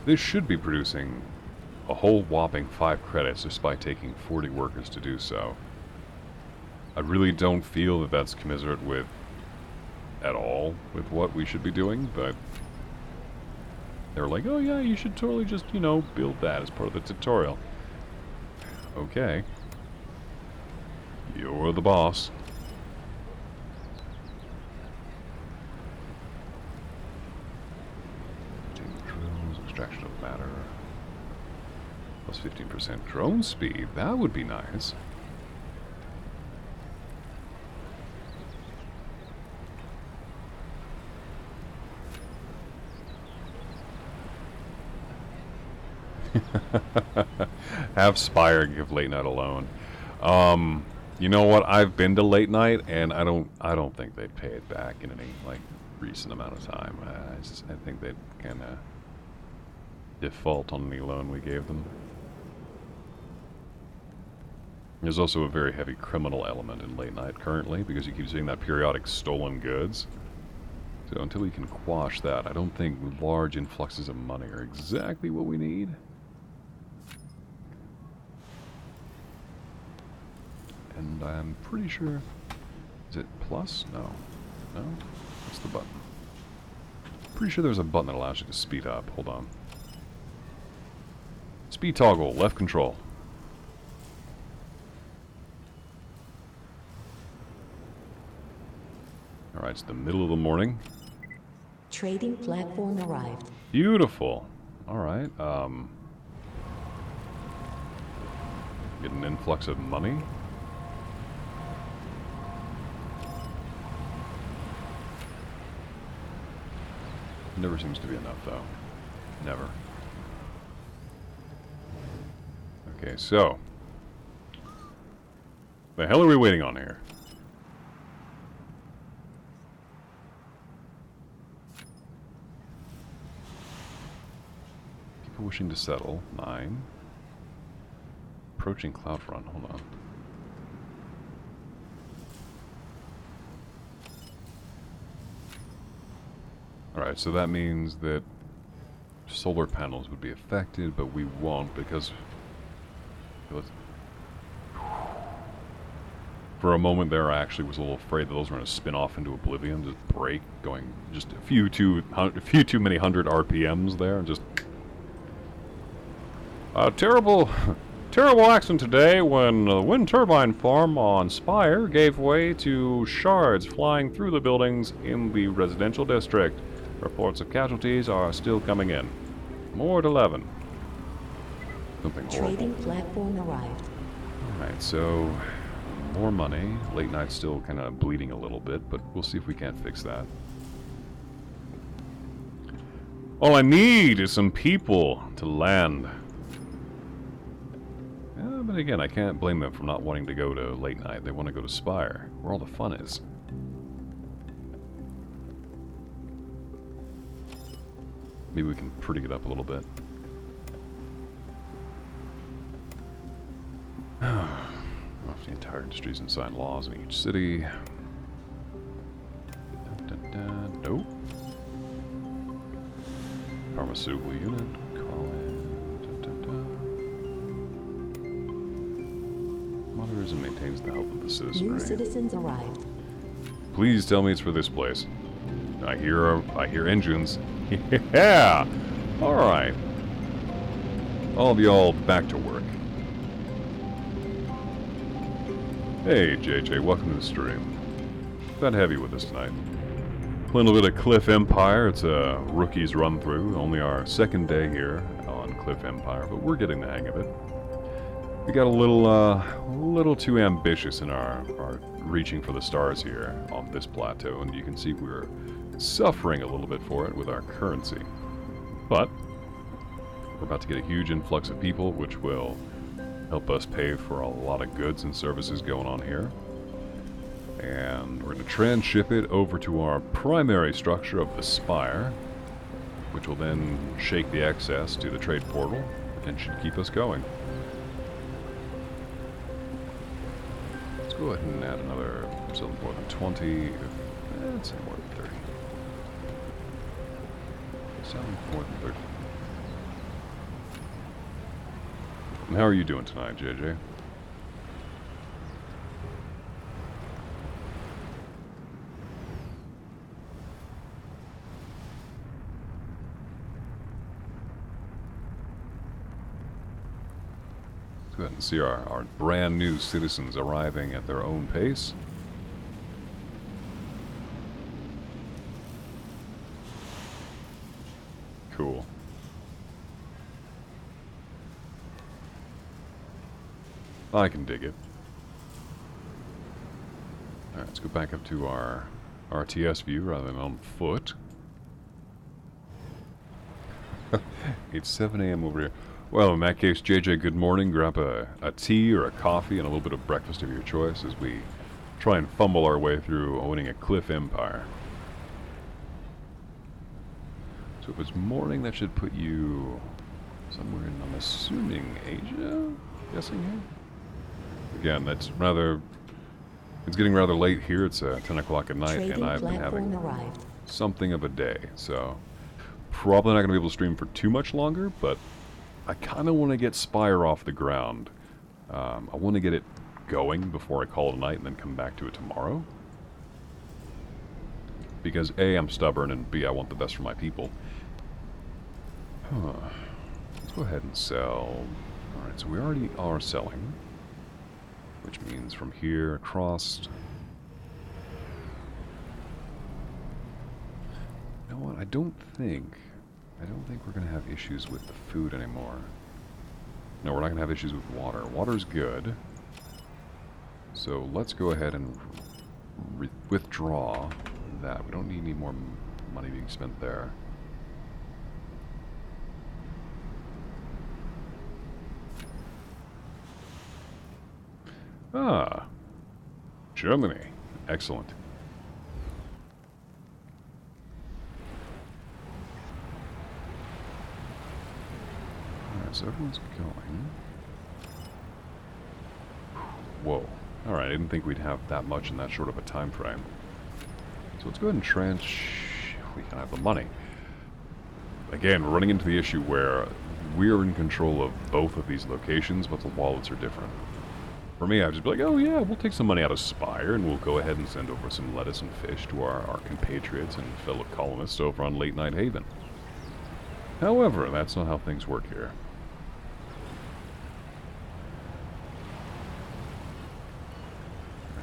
This should be producing a whole whopping 5 credits just by taking 40 workers to do so. I really don't feel that that's commiserate with, at all, with what we should be doing, but they're like, oh yeah, you should totally just, you know, build that as part of the tutorial. Okay. You're the boss. Extraction of matter. Plus 15% drone speed. That would be nice. Have Spire give late night alone. You know what? I've been to late night, and I don't think they'd pay it back in any like recent amount of time. I think they'd kind of default on any loan we gave them. There's also a very heavy criminal element in late night currently, because you keep seeing that periodic stolen goods. So until we can quash that, I don't think large influxes of money are exactly what we need. And I'm pretty sure... is it plus? No. No? What's the button? Pretty sure there's a button that allows you to speed up. Hold on. Speed toggle, left control. Alright, it's the middle of the morning. Trading platform arrived. Beautiful. Alright, get an influx of money. Never seems to be enough, though. Never. Okay, so The hell are we waiting on here? People wishing to settle. 9. Approaching cloud front. Hold on. Alright, so that means that solar panels would be affected, but we won't because... For a moment there, I actually was a little afraid that those were going to spin off into oblivion, just break, going just a few too many 100 RPMs there, and just... terrible accident today when the wind turbine farm on Spire gave way to shards flying through the buildings in the residential district. Reports of casualties are still coming in. More at 11. Something horrible. Trading platform arrived. Alright, so... more money. Late night's still kind of bleeding a little bit, but we'll see if we can't fix that. All I need is some people to land. Yeah, but again, I can't blame them for not wanting to go to late night. They want to go to Spire, where all the fun is. Maybe we can pretty it up a little bit. Off the entire industries and sign laws in each city. Nope. Pharmaceutical unit. Call in. Monitors and maintains the health of the citizenry. New citizens arrived. Please tell me it's for this place. I hear engines. Yeah! Alright. All of y'all back to work. Hey JJ, welcome to the stream. Glad to have you with us tonight. Playing a little bit of Cliff Empire. It's a rookie's run through. Only our second day here on Cliff Empire, but we're getting the hang of it. We got a little too ambitious in our reaching for the stars here on this plateau, and you can see we're suffering a little bit for it with our currency. But we're about to get a huge influx of people, which will help us pay for a lot of goods and services going on here. And we're going to transship it over to our primary structure of the Spire, which will then shake the excess to the trade portal and should keep us going. Let's go ahead and add another, something more than 20, let's say more than 30. Something more than 30. And how are you doing tonight, JJ? Let's go ahead and see our brand new citizens arriving at their own pace. Cool. I can dig it. Alright, let's go back up to our RTS view rather than on foot. It's 7 a.m. over here. Well, in that case, JJ, good morning. Grab a tea or a coffee and a little bit of breakfast of your choice as we try and fumble our way through owning a Cliff Empire. So if it's morning, that should put you somewhere in, I'm assuming, Asia? Guessing here? Again, it's getting rather late here. It's 10 o'clock at night, Trading and I've been having arrived. something of a day. So, probably not going to be able to stream for too much longer, but I kind of want to get Spire off the ground. I want to get it going before I call it a night and then come back to it tomorrow. Because A, I'm stubborn, and B, I want the best for my people. Let's go ahead and sell. Alright, so we already are selling. Which means from here across... You know what, I don't think we're going to have issues with the food anymore. No, we're not going to have issues with water. Water's good. So let's go ahead and withdraw that. We don't need any more money being spent there. Ah, Germany. Excellent. Alright, so everyone's going. Whoa. Alright, I didn't think we'd have that much in that short of a time frame. So let's go ahead and trench. We can have the money. Again, we're running into the issue where we're in control of both of these locations, but the wallets are different. For me, I'd just be like, oh yeah, we'll take some money out of Spire, and we'll go ahead and send over some lettuce and fish to our compatriots and fellow colonists over on Late Night Haven. However, that's not how things work here.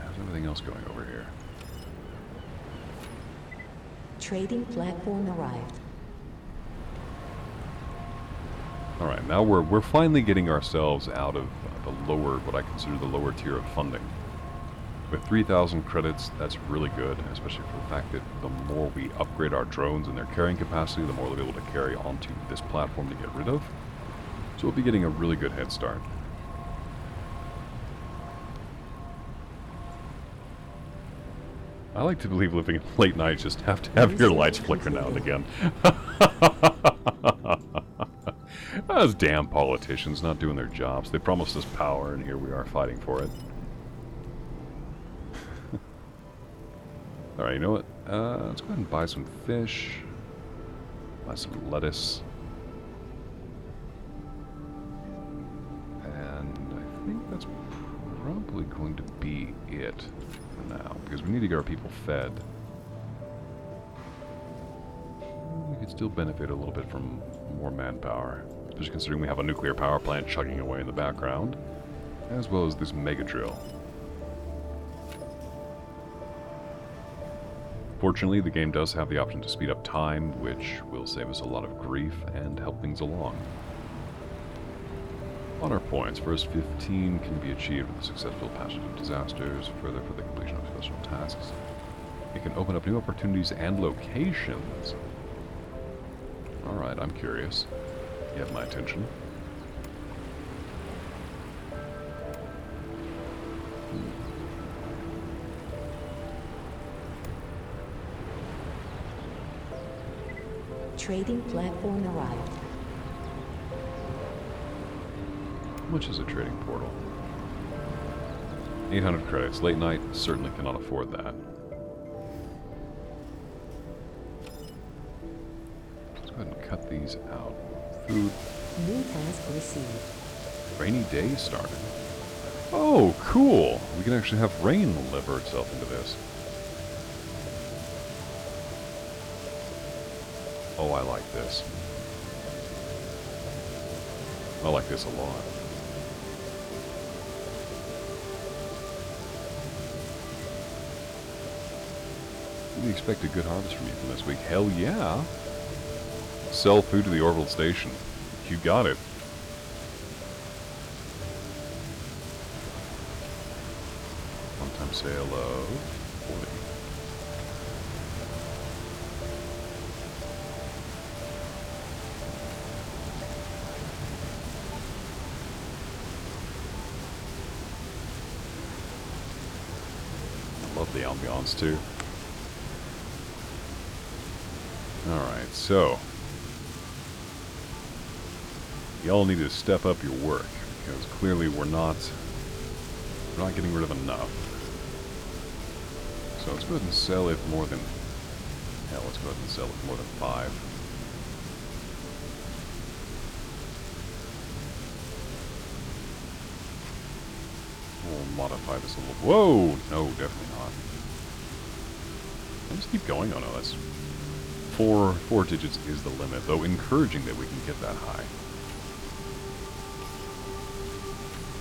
How's everything else going over here? Trading platform arrived. Alright, now we're finally getting ourselves out of the lower, what I consider the lower tier of funding. With 3,000 credits, that's really good, especially for the fact that the more we upgrade our drones and their carrying capacity, the more they'll be able to carry onto this platform to get rid of. So we'll be getting a really good head start. I like to believe living in late nights just have to have your lights flicker now and again. Those damn politicians not doing their jobs. They promised us power, and here we are fighting for it. Alright, you know what? Let's go ahead and buy some fish. Buy some lettuce. And I think that's probably going to be it for now, because we need to get our people fed. We could still benefit a little bit from more manpower, especially considering we have a nuclear power plant chugging away in the background, as well as this mega drill. Fortunately, the game does have the option to speed up time, which will save us a lot of grief and help things along. Honor points. First 15 can be achieved with the successful passage of disasters. Further, for the completion of special tasks, it can open up new opportunities and locations. Alright, I'm curious. You have my attention. Trading platform arrived. How much is a trading portal? 800 credits. Late night certainly cannot afford that. Let's go ahead and cut these out. Food. New task received. Rainy day started. Oh, cool! We can actually have rain deliver itself into this. Oh, I like this. I like this a lot. We expect a good harvest from you from this week. Hell yeah! Sell food to the orbital station. You got it. One-time sale of 40. I love the ambiance too. Alright, so y'all need to step up your work, because clearly we're not getting rid of enough. So let's go ahead and sell it more than... Hell, let's go ahead and sell it more than 5. We'll modify this a little... Whoa! No, definitely not. Let's keep going. Oh no, that's... Four digits is the limit, though encouraging that we can get that high.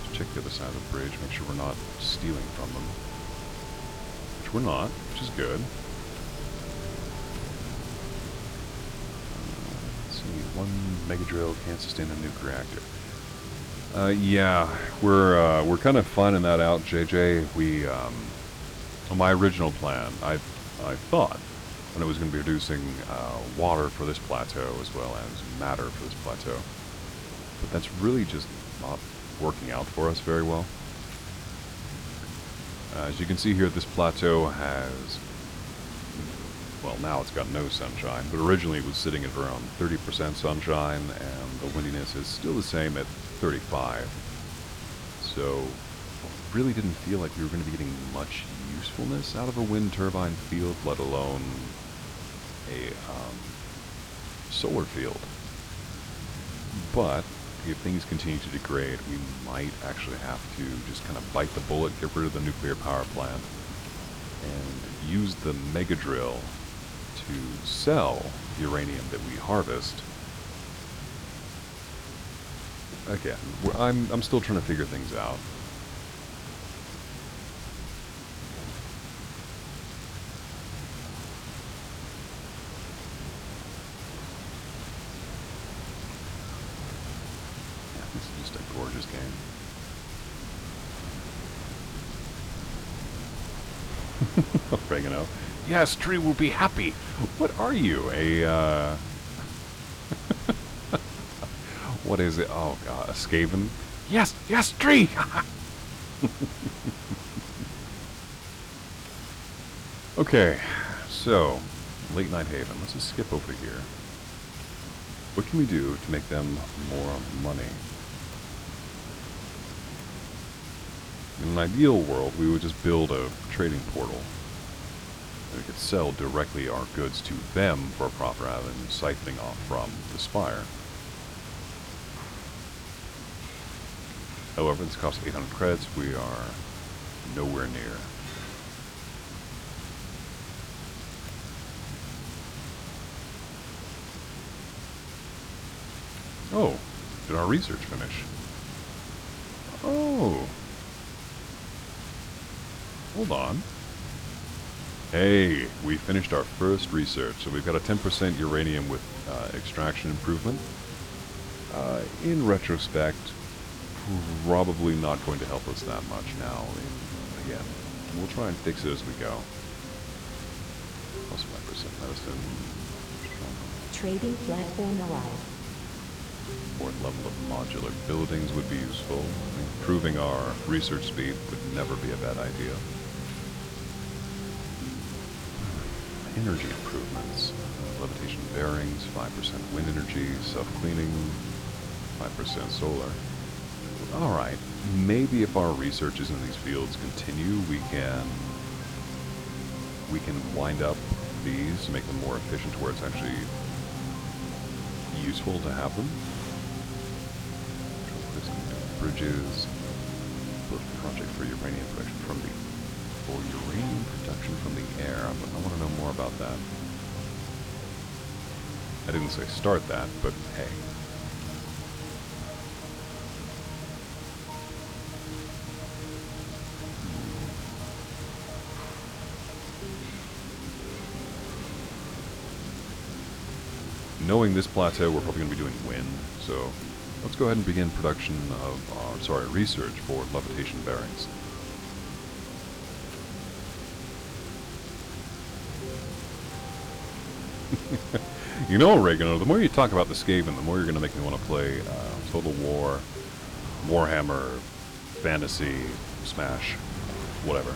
Let's check the other side of the bridge, make sure we're not stealing from them. Which we're not, which is good. Let's see, one mega drill can't sustain a nuke reactor. Yeah, we're kind of finding that out, JJ. We, on my original plan, I thought when it was going to be producing water for this plateau as well as matter for this plateau. But that's really just not working out for us very well. As you can see here, this plateau has, well, now it's got no sunshine, but originally it was sitting at around 30% sunshine, and the windiness is still the same at 35. So, really didn't feel like we were going to be getting much usefulness out of a wind turbine field, let alone a solar field. But if things continue to degrade, we might actually have to just kind of bite the bullet, get rid of the nuclear power plant, and use the mega drill to sell uranium that we harvest. Again, I'm still trying to figure things out. This is just a gorgeous game. Oregano. Yes, Tree will be happy. What are you? A, what is it? Oh, God, a Skaven? Yes, yes, Tree! Okay, so, Late Night Haven. Let's just skip over here. What can we do to make them more money? In an ideal world, we would just build a trading portal. And we could sell directly our goods to them for a profit rather than siphoning off from the Spire. However, this costs 800 credits. We are nowhere near. Oh, did our research finish? Oh. Hold on. Hey, we finished our first research, so we've got a 10% uranium with extraction improvement. In retrospect, probably not going to help us that much now. Again, we'll try and fix it as we go. Plus 5% medicine. Trading platform arrived. Fourth level of modular buildings would be useful. Improving our research speed would never be a bad idea. Energy improvements. Levitation bearings, 5% wind energy, self-cleaning, 5% solar. Alright, maybe if our researches in these fields continue, we can wind up these to make them more efficient to where it's actually useful to have them. Bridges, build a project for uranium production from the air, but I want to know more about that. I didn't say start that, but hey. Knowing this plateau, we're probably going to be doing wind, so let's go ahead and begin production of our, research for levitation bearings. You know, Oregano, the more you talk about the Skaven, the more you're going to make me want to play Total War, Warhammer, Fantasy, Smash, whatever.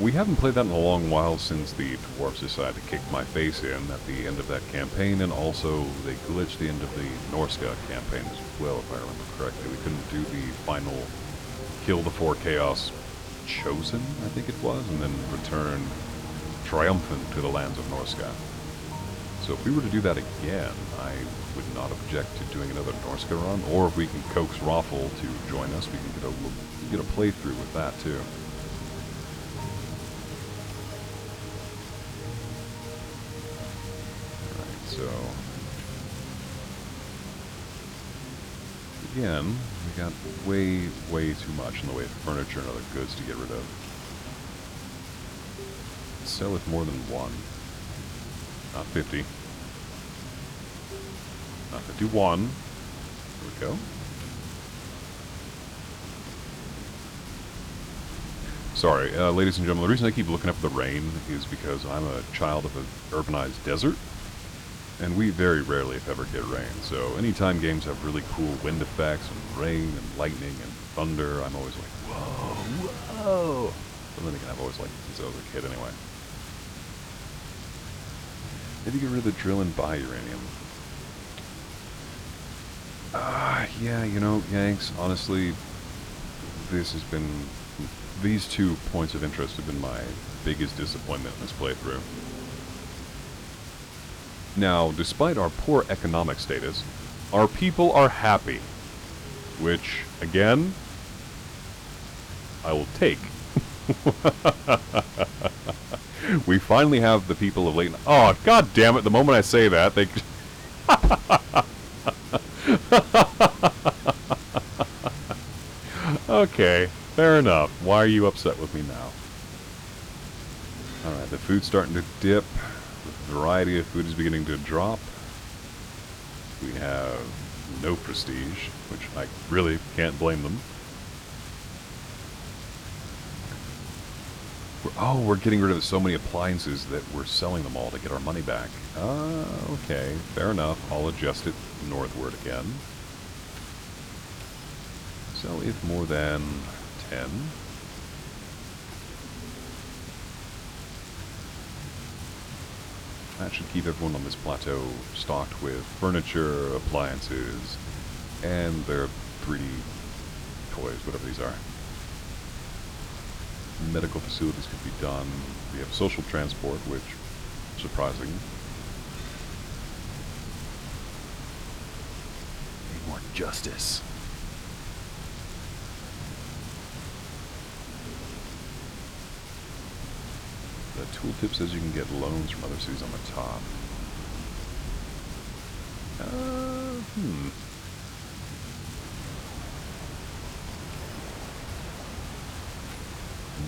We haven't played that in a long while since the Dwarves decided to kick my face in at the end of that campaign, and also they glitched the end of the Norska campaign as well, if I remember correctly. We couldn't do the final Kill the Four Chaos Chosen, I think it was, and then return triumphant to the lands of Norska. So if we were to do that again, I would not object to doing another Norska run, or if we can coax Raffle to join us, we can get a playthrough with that too. So, again, we got way too much in the way of furniture and other goods to get rid of. Sell with more than one. Not 50. Not 51. There we go. Sorry, ladies and gentlemen, the reason I keep looking up at the rain is because I'm a child of an urbanized desert. And we very rarely, if ever, get rain. So anytime games have really cool wind effects and rain and lightning and thunder, I'm always like, whoa, whoa. But then again, I've always liked it since I was a kid anyway. Maybe get rid of the drill and buy uranium. Yeah, you know, Yanks, honestly, this has been... These 2 points of interest have been my biggest disappointment in this playthrough. Now, despite our poor economic status, our people are happy. Which, again, I will take. We finally have the people of Leighton... Oh, god damn it, the moment I say that, they... Okay, fair enough. Why are you upset with me now? Alright, the food's starting to dip. The variety of food is beginning to drop. We have no prestige, which I really can't blame them. We're getting rid of so many appliances that we're selling them all to get our money back. Okay, fair enough. I'll adjust it northward again. So if more than 10. That should keep everyone on this plateau stocked with furniture, appliances, and their 3D toys, whatever these are. Medical facilities could be done. We have social transport, which is surprising. Need more justice. The tooltip says you can get loans from other cities on the top.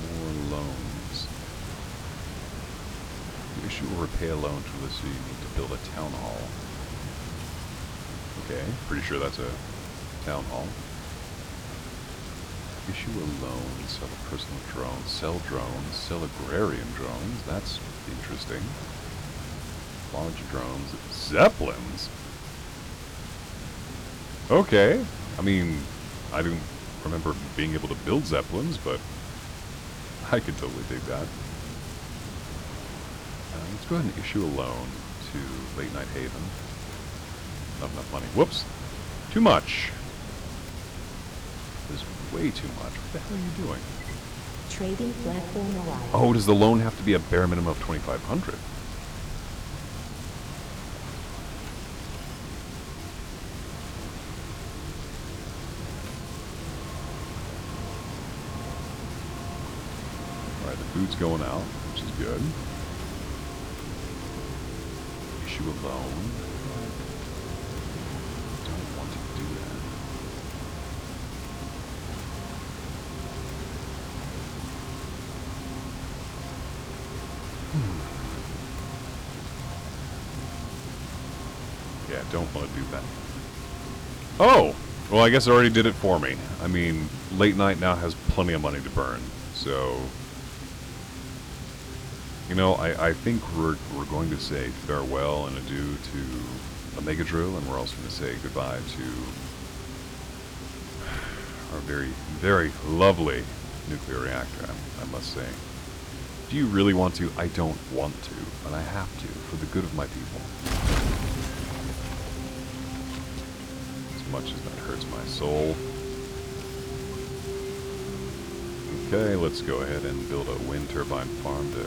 More loans. To issue or repay a loan to the city, you need to build a town hall. Okay, pretty sure that's a town hall. Issue a loan, sell a personal drone, sell drones, sell agrarian drones. That's interesting. Launch drones, zeppelins. Okay. I mean, I don't remember being able to build zeppelins, but I could totally dig that. Let's go ahead and issue a loan to Late Night Haven. Not enough money. Whoops. Too much. There's way too much. What the hell are you doing? Trading platform arrived. Oh, does the loan have to be a bare minimum of 2,500? Alright, the food's going out, which is good. Issue a loan. Don't want to do that. Yeah, don't want to do that. Oh! Well, I guess it already did it for me. I mean, Late Night now has plenty of money to burn, so... You know, I think we're going to say farewell and adieu to Omega Drill, and we're also going to say goodbye to our very, very lovely nuclear reactor, I must say. Do you really want to? I don't want to, but I have to, for the good of my people. As much as that hurts my soul. Okay, let's go ahead and build a wind turbine farm to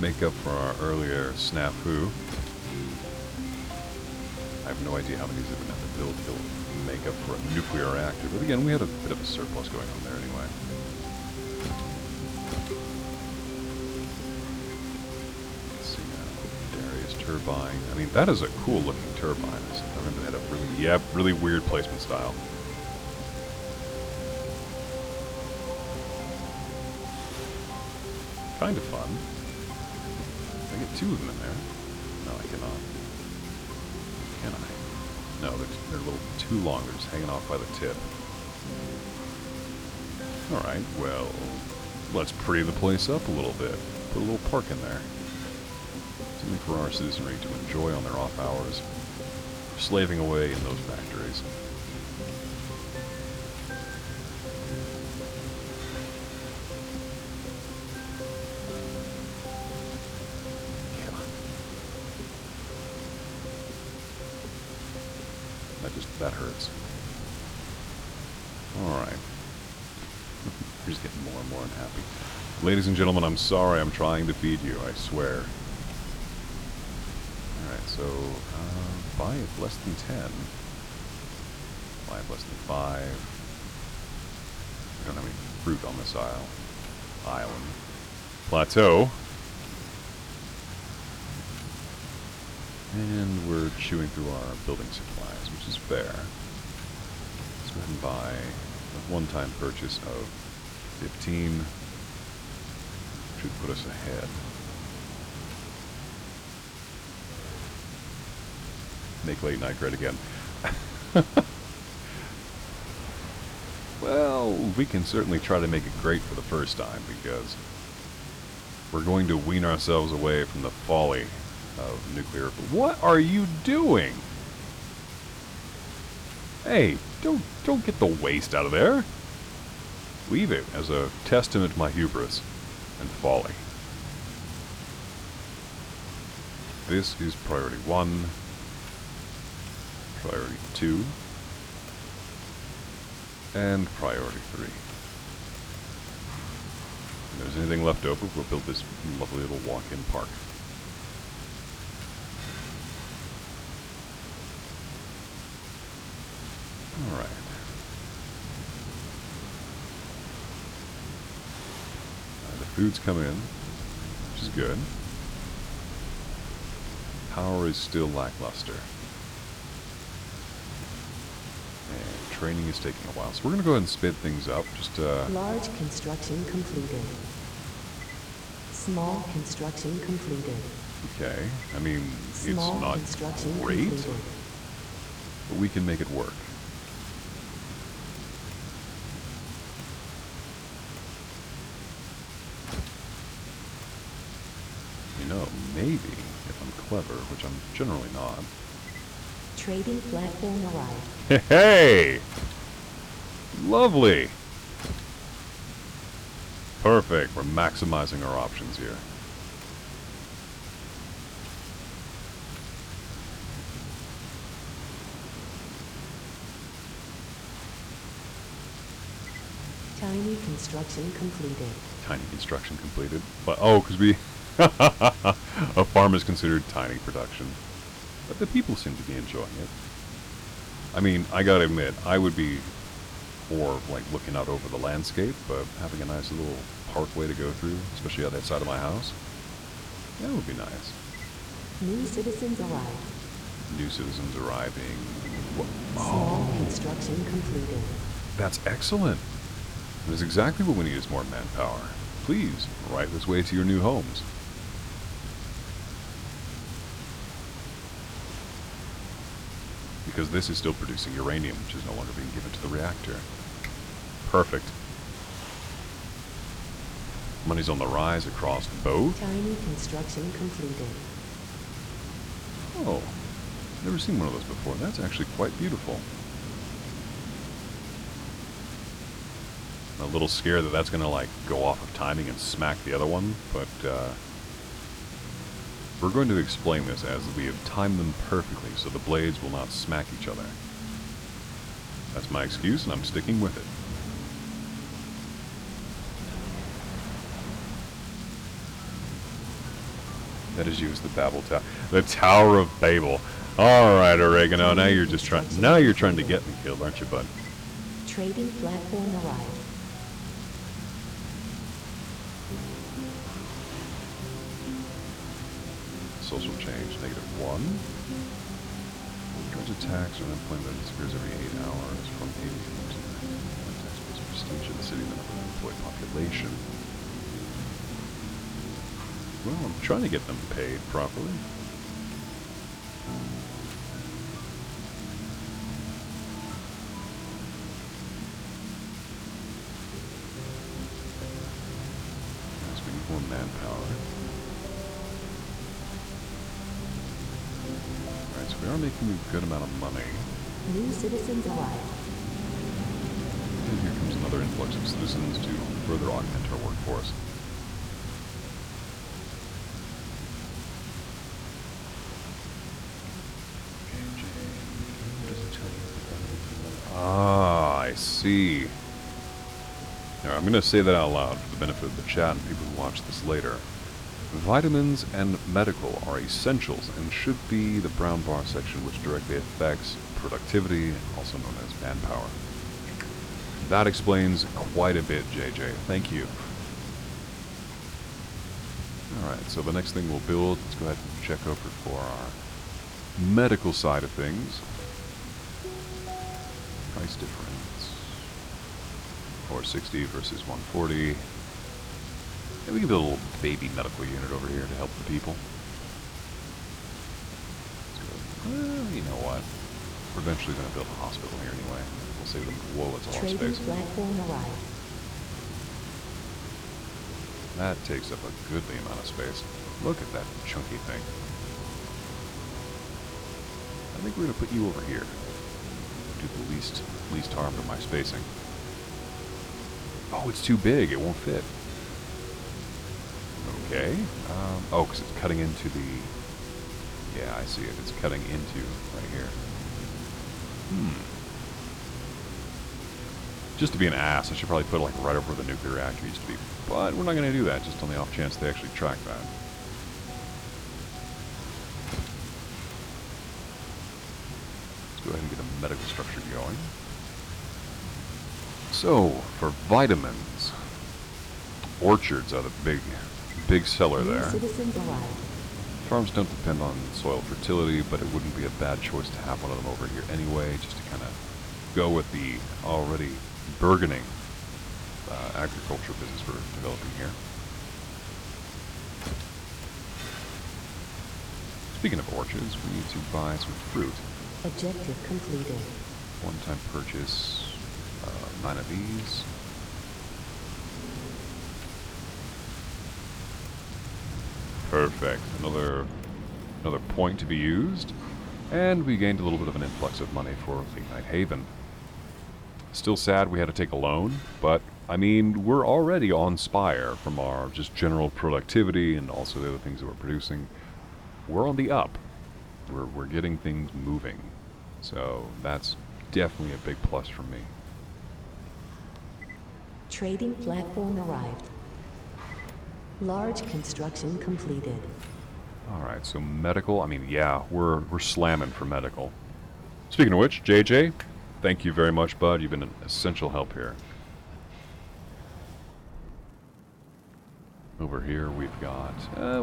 make up for our earlier snafu. I have no idea how many we're going to have to build to make up for a nuclear reactor, but again, we had a bit of a surplus going on there anyway. Turbine. I mean, that is a cool looking turbine. I remember they had a really weird placement style. Kind of fun. Can I get 2 of them in there? No, I cannot. Can I? No, they're a little too long. They're just hanging off by the tip. Alright, well, let's pretty the place up a little bit. Put a little park in there. Something for our citizenry to enjoy on their off hours, slaving away in those factories. that hurts. Alright. You're just getting more and more unhappy. Ladies and gentlemen, I'm sorry I'm trying to feed you, I swear. Alright, so, buy it less than 10. Buy it less than 5. We don't have any fruit on this island. Plateau. And we're chewing through our building supplies, which is fair. Let's go ahead and buy a one-time purchase of 15. Should put us ahead. Make late night great again. Well, we can certainly try to make it great for the first time, because we're going to wean ourselves away from the folly of nuclear. What are you doing? Hey, don't get the waste out of there. Leave it as a testament to my hubris and folly. This is priority 1, priority 2, and priority 3. If there's anything left over, we'll build this lovely little walk-in park. Alright. The food's come in, which is good. Power is still lackluster. And training is taking a while, so we're going to go ahead and speed things up. Just Large construction completed. Small construction completed. okay. I mean, Small it's not construction great, completed. but we can make it work. You know, maybe if I'm clever, which I'm generally not. Trading platform arrived. Hey! Lovely! Perfect. We're maximizing our options here. Tiny construction completed. Tiny construction completed. But, oh, because we... a farm is considered tiny production. But the people seem to be enjoying it. I mean, I gotta admit, I would be for, like, looking out over the landscape, but having a nice little parkway to go through, especially on that side of my house, that would be nice. New citizens arrived. New citizens arriving. Small construction completed. That's excellent. That's exactly what we need is more manpower. Please, right this way to your new homes. Because this is still producing uranium, which is no longer being given to the reactor. Perfect. Money's on the rise across both. Tiny construction completed. Oh, never seen one of those before. That's actually quite beautiful. I'm a little scared that that's going to, like, go off of timing and smack the other one, but we're going to explain this as we have timed them perfectly so the blades will not smack each other. That's my excuse, and I'm sticking with it. That is used the Babel Tower. The Tower of Babel. Alright, Oregano, now you're just trying to get me killed, aren't you, bud? Trading platform arrived. Social change, -1. Grudge attacks or unemployment disappears every 8 hours from 80 to prestige of the city, the number of employed population. Well, I'm trying to get them paid properly. Yes, we need more manpower. Alright, so we are making a good amount of money. New citizens arrived. And here comes another influx of citizens to further augment our workforce. Okay, Jane, what does it tell you? Ah, I see. Now, I'm going to say that out loud for the benefit of the chat and people who watch this later. Vitamins and medical are essentials and should be the brown bar section, which directly affects productivity, also known as manpower. That explains quite a bit, JJ. Thank you. Alright, so the next thing we'll build, let's go ahead and check over for our medical side of things. Price difference. 460 versus 140. And we can build a little baby medical unit over here to help the people. Well, you know what? We're eventually going to build a hospital here anyway. We'll save them. Whoa, it's a lot of Trading space. platform arrived. That takes up a goodly amount of space. Look at that chunky thing. I think we're going to put you over here. Do the least harm to my spacing. Oh, it's too big. It won't fit. Okay. Oh, because it's cutting into the... Yeah, I see it. It's cutting into right here. Just to be an ass, I should probably put it like right over where the nuclear reactor used to be. But we're not going to do that, just on the off chance they actually track that. Let's go ahead and get a medical structure going. So, for vitamins, orchards are the big seller New there. citizens arrived. Farms don't depend on soil fertility, but it wouldn't be a bad choice to have one of them over here anyway, just to kind of go with the already burgeoning agriculture business we're developing here. Speaking of orchards, we need to buy some fruit. Objective completed. One-time purchase, 9 of these. Perfect. Another point to be used. And we gained a little bit of an influx of money for Late Night Haven. Still sad we had to take a loan, but I mean, we're already on Spire from our just general productivity and also the other things that we're producing. We're on the up. We're getting things moving. So that's definitely a big plus for me. Trading platform arrived. Large construction completed. Alright, so medical, I mean, yeah, we're slamming for medical. Speaking of which, JJ, thank you very much, bud. You've been an essential help here. Over here we've got,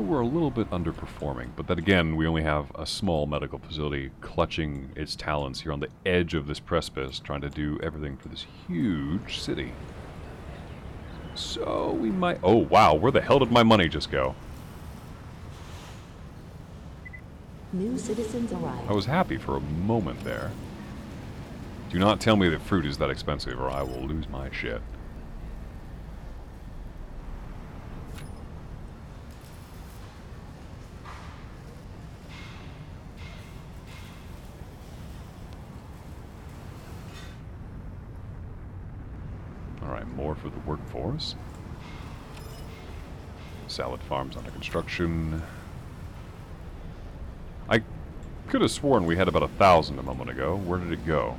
we're a little bit underperforming, but then again, we only have a small medical facility clutching its talons here on the edge of this precipice, trying to do everything for this huge city. So we might, oh wow, where the hell did my money just go? New citizens arrived. I was happy for a moment there. Do not tell me that fruit is that expensive or I will lose my shit. Alright, more for the workforce. Salad farms under construction. I could have sworn we had about 1,000 a moment ago. Where did it go?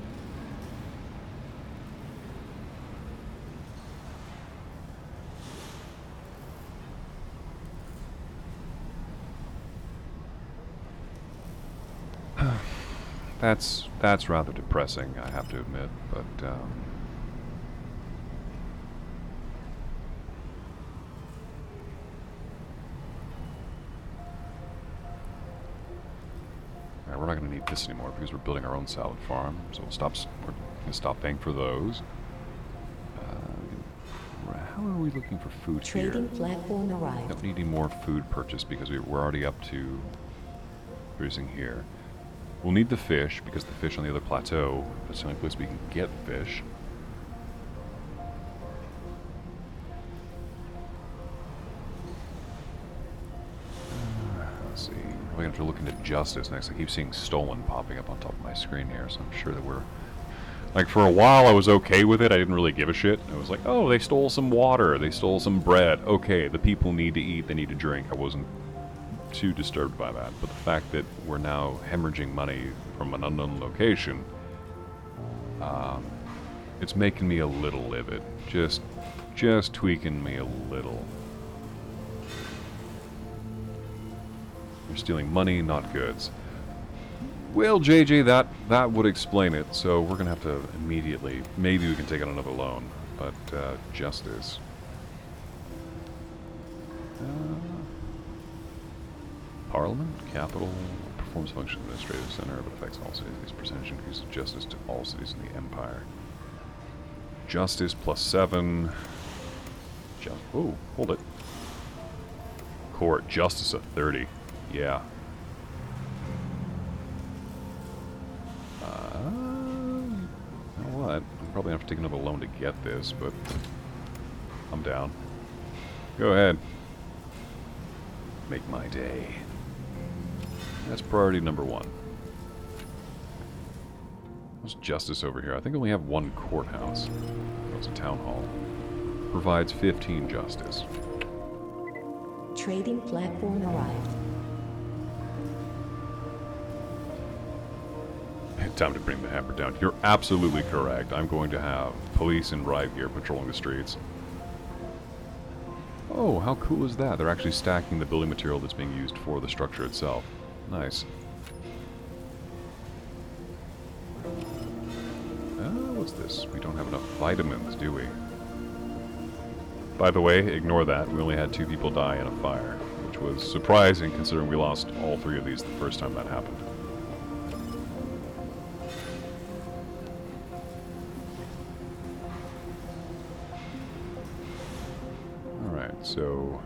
That's rather depressing, I have to admit, but we're not going to need this anymore because we're building our own salad farm, so we're going to stop paying for those. How are we looking for food here? Trading platform arrived. Don't need any more food purchased because we're already up to producing here. We'll need the fish because the fish on the other plateau, that's the only place we can get fish. Let's see. We're going to have to look into justice next. I keep seeing stolen popping up on top of my screen here, so I'm sure that we're... Like, for a while I was okay with it. I didn't really give a shit. I was like, oh, they stole some water. They stole some bread. Okay, the people need to eat. They need to drink. I wasn't too disturbed by that. But the fact that we're now hemorrhaging money from an unknown location, It's making me a little livid. Just tweaking me a little. You're stealing money, not goods. Well, JJ, that would explain it, so we're going to have to immediately... Maybe we can take out another loan, but justice. Parliament, capital, performs function administrative center, but affects all cities. This percentage increases justice to all cities in the empire. Justice +7. Oh, hold it. Court, justice of 30. Yeah. You know what? I'm probably going to have to take another loan to get this, but I'm down. Go ahead. Make my day. That's priority number 1. What's justice over here? I think I only have one courthouse. That's a town hall. Provides 15 justice. Trading platform arrived. Time to bring the hammer down. You're absolutely correct. I'm going to have police in riot gear patrolling the streets. Oh, how cool is that? They're actually stacking the building material that's being used for the structure itself. Nice. What's this? We don't have enough vitamins, do we? By the way, ignore that. We only had 2 people die in a fire, which was surprising considering we lost all 3 of these the first time that happened. Alright, so...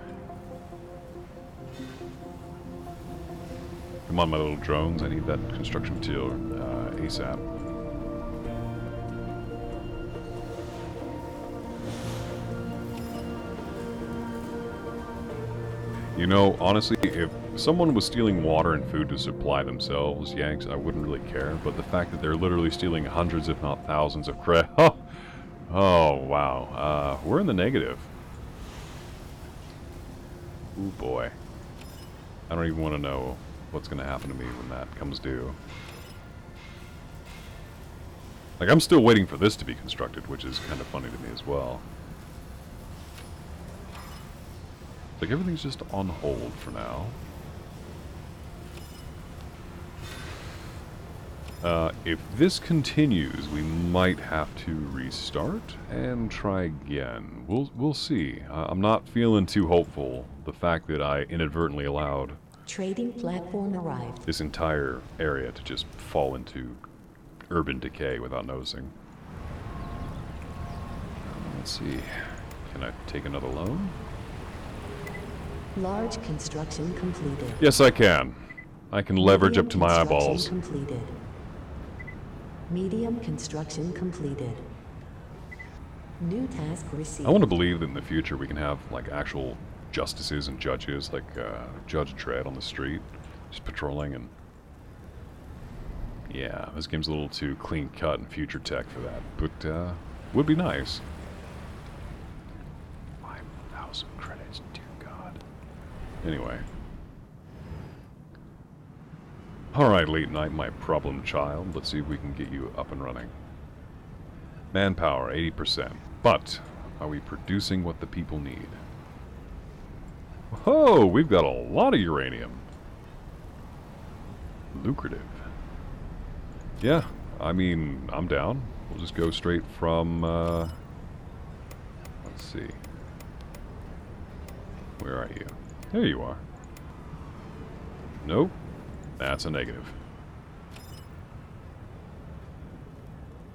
Come on, my little drones. I need that construction material ASAP. You know, honestly, if someone was stealing water and food to supply themselves, Yanks, I wouldn't really care. But the fact that they're literally stealing hundreds, if not thousands of credit... Oh, wow. We're in the negative. Ooh, boy. I don't even want to know what's going to happen to me when that comes due. Like, I'm still waiting for this to be constructed, which is kind of funny to me as well. Like, everything's just on hold for now. If this continues, we might have to restart and try again. We'll see. I'm not feeling too hopeful. The fact that I inadvertently allowed Trading platform arrived. this entire area to just fall into urban decay without noticing. Let's see. Can I take another loan? Large construction completed. Yes, I can. I can leverage up to my Medium eyeballs. construction completed. Medium construction completed. New task received. I want to believe that in the future we can have like actual justices and judges, like Judge Dredd on the street, just patrolling and... Yeah, this game's a little too clean cut and future tech for that, but would be nice. 5,000 credits, dear God. Anyway. Alright, late night, my problem child. Let's see if we can get you up and running. Manpower, 80%. But, are we producing what the people need? Whoa, we've got a lot of uranium. Lucrative. Yeah, I mean, I'm down. We'll just go straight from, let's see. Where are you? There you are. Nope. That's a negative.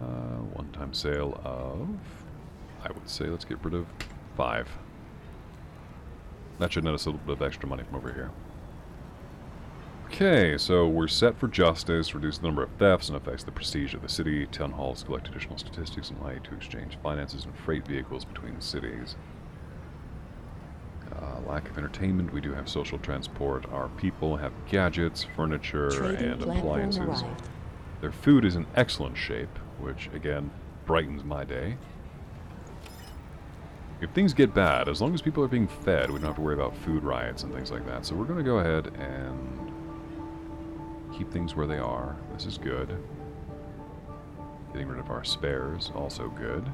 One-time sale of... I would say let's get rid of 5. That should net us a little bit of extra money from over here. Okay, so we're set for justice, reduce the number of thefts and affects the prestige of the city. Town halls collect additional statistics and allow you to exchange finances and freight vehicles between cities. Lack of entertainment, we do have social transport. Our people have gadgets, furniture, and appliances. Arrived. Their food is in excellent shape, which, again, brightens my day. If things get bad, as long as people are being fed, we don't have to worry about food riots and things like that. So we're going to go ahead and keep things where they are. This is good. Getting rid of our spares, also good.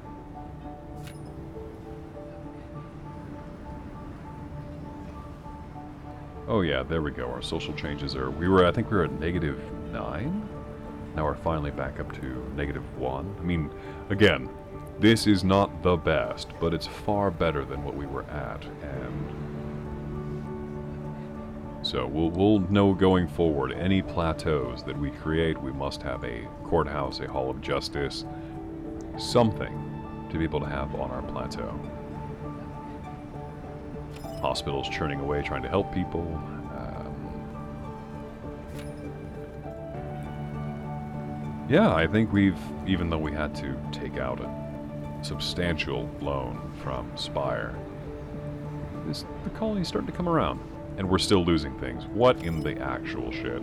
Oh yeah, there we go. Our social changes are... I think we were at -9? Now we're finally back up to -1. I mean, again, this is not the best, but it's far better than what we were at, and... So we'll know going forward, any plateaus that we create, we must have a courthouse, a hall of justice, something to be able to have on our plateau. Hospitals churning away, trying to help people. Yeah, I think even though we had to take out a substantial loan from Spire, the colony's starting to come around. And we're still losing things. What in the actual shit?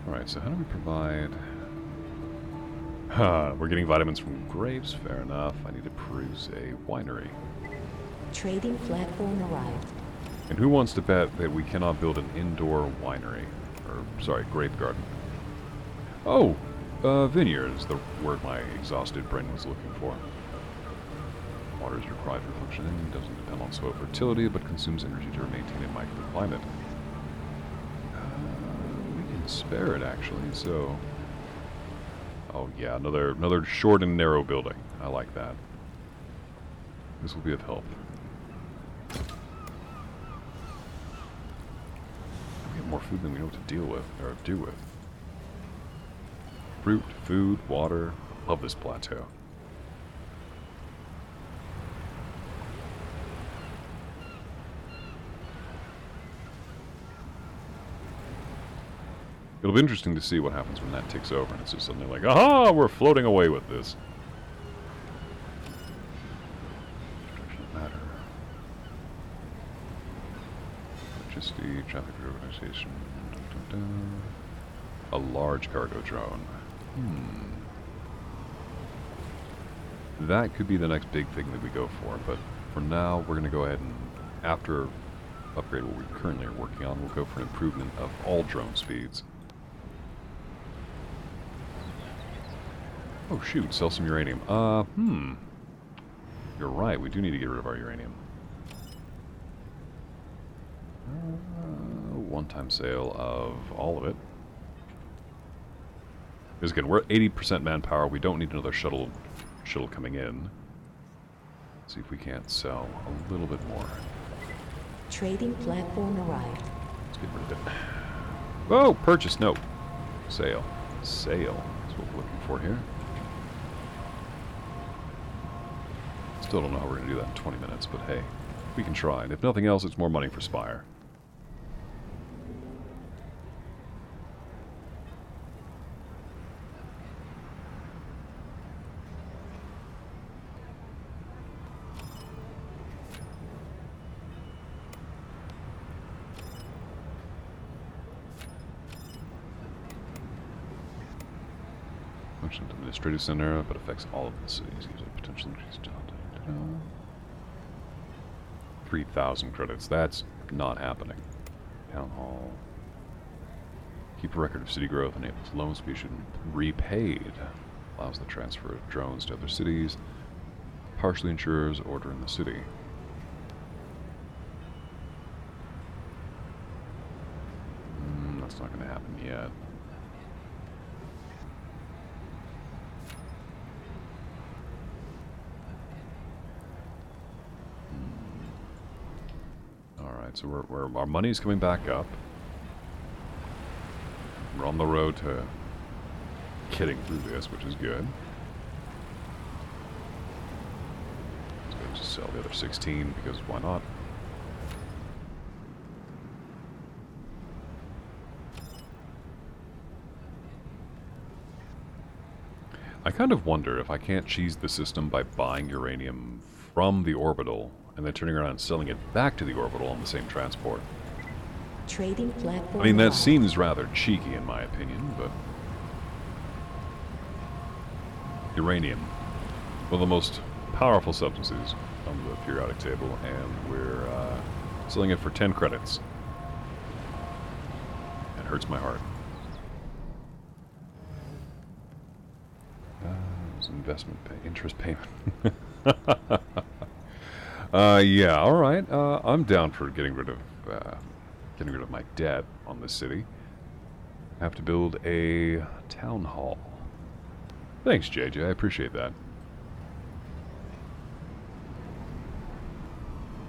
Alright, so how do we provide... we're getting vitamins from grapes, fair enough. I need to peruse a winery. Trading platform arrived. And who wants to bet that we cannot build an indoor winery? Or, sorry, grape garden. Oh! Vineyard is the word my exhausted brain was looking for. Water is required for functioning, doesn't depend on soil fertility, but consumes energy to maintain a microclimate. We can spare it, actually, so... Oh yeah, another short and narrow building. I like that. This will be of help. We have more food than we know what to deal with, or do with. Fruit, food, water. Love this plateau. It'll be interesting to see what happens when that ticks over and it's just suddenly like, aha, we're floating away with this. Destruction of matter. Electricity, traffic reorganization. Dun, dun, dun. A large cargo drone. That could be the next big thing that we go for, but for now, we're going to go ahead and, after upgrade what we currently are working on, we'll go for an improvement of all drone speeds. Oh shoot, sell some uranium. You're right, we do need to get rid of our uranium. One-time sale of all of it. Because again, we're at 80% manpower, we don't need another shuttle coming in. Let's see if we can't sell a little bit more. Trading platform arrived. Let's get rid of it. Oh, purchase, no. Sale. Sale is what we're looking for here. Still don't know how we're going to do that in 20 minutes, but hey, we can try. And if nothing else, it's more money for Spire. Functions administrative center, but affects all of the cities. Gives a potential increase. 3,000 credits. That's not happening. Town hall. Keep a record of city growth. Enables loans to be issued and repaid. Allows the transfer of drones to other cities. Partially ensures order in the city. That's not going to happen yet. So our money's coming back up. We're on the road to getting through this, which is good. Let's go just sell the other 16 because why not? I kind of wonder if I can't cheese the system by buying uranium from the orbital and then turning around and selling it back to the orbital on the same transport. Trading platform I mean, that arrived. seems rather cheeky in my opinion, but... Uranium, one of the most powerful substances on the periodic table, and we're selling it for 10 credits. It hurts my heart. It's investment interest payment. Yeah, all right. I'm down for getting rid of my debt on this city. I have to build a town hall. Thanks, JJ. I appreciate that.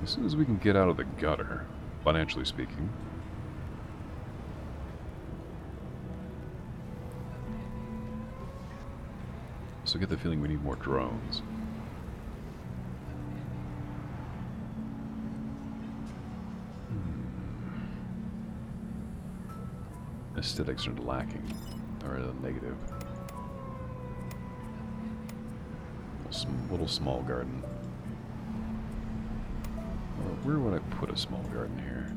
As soon as we can get out of the gutter, financially speaking. So I get the feeling we need more drones. Aesthetics are lacking, or negative. Little small garden. Where would I put a small garden here?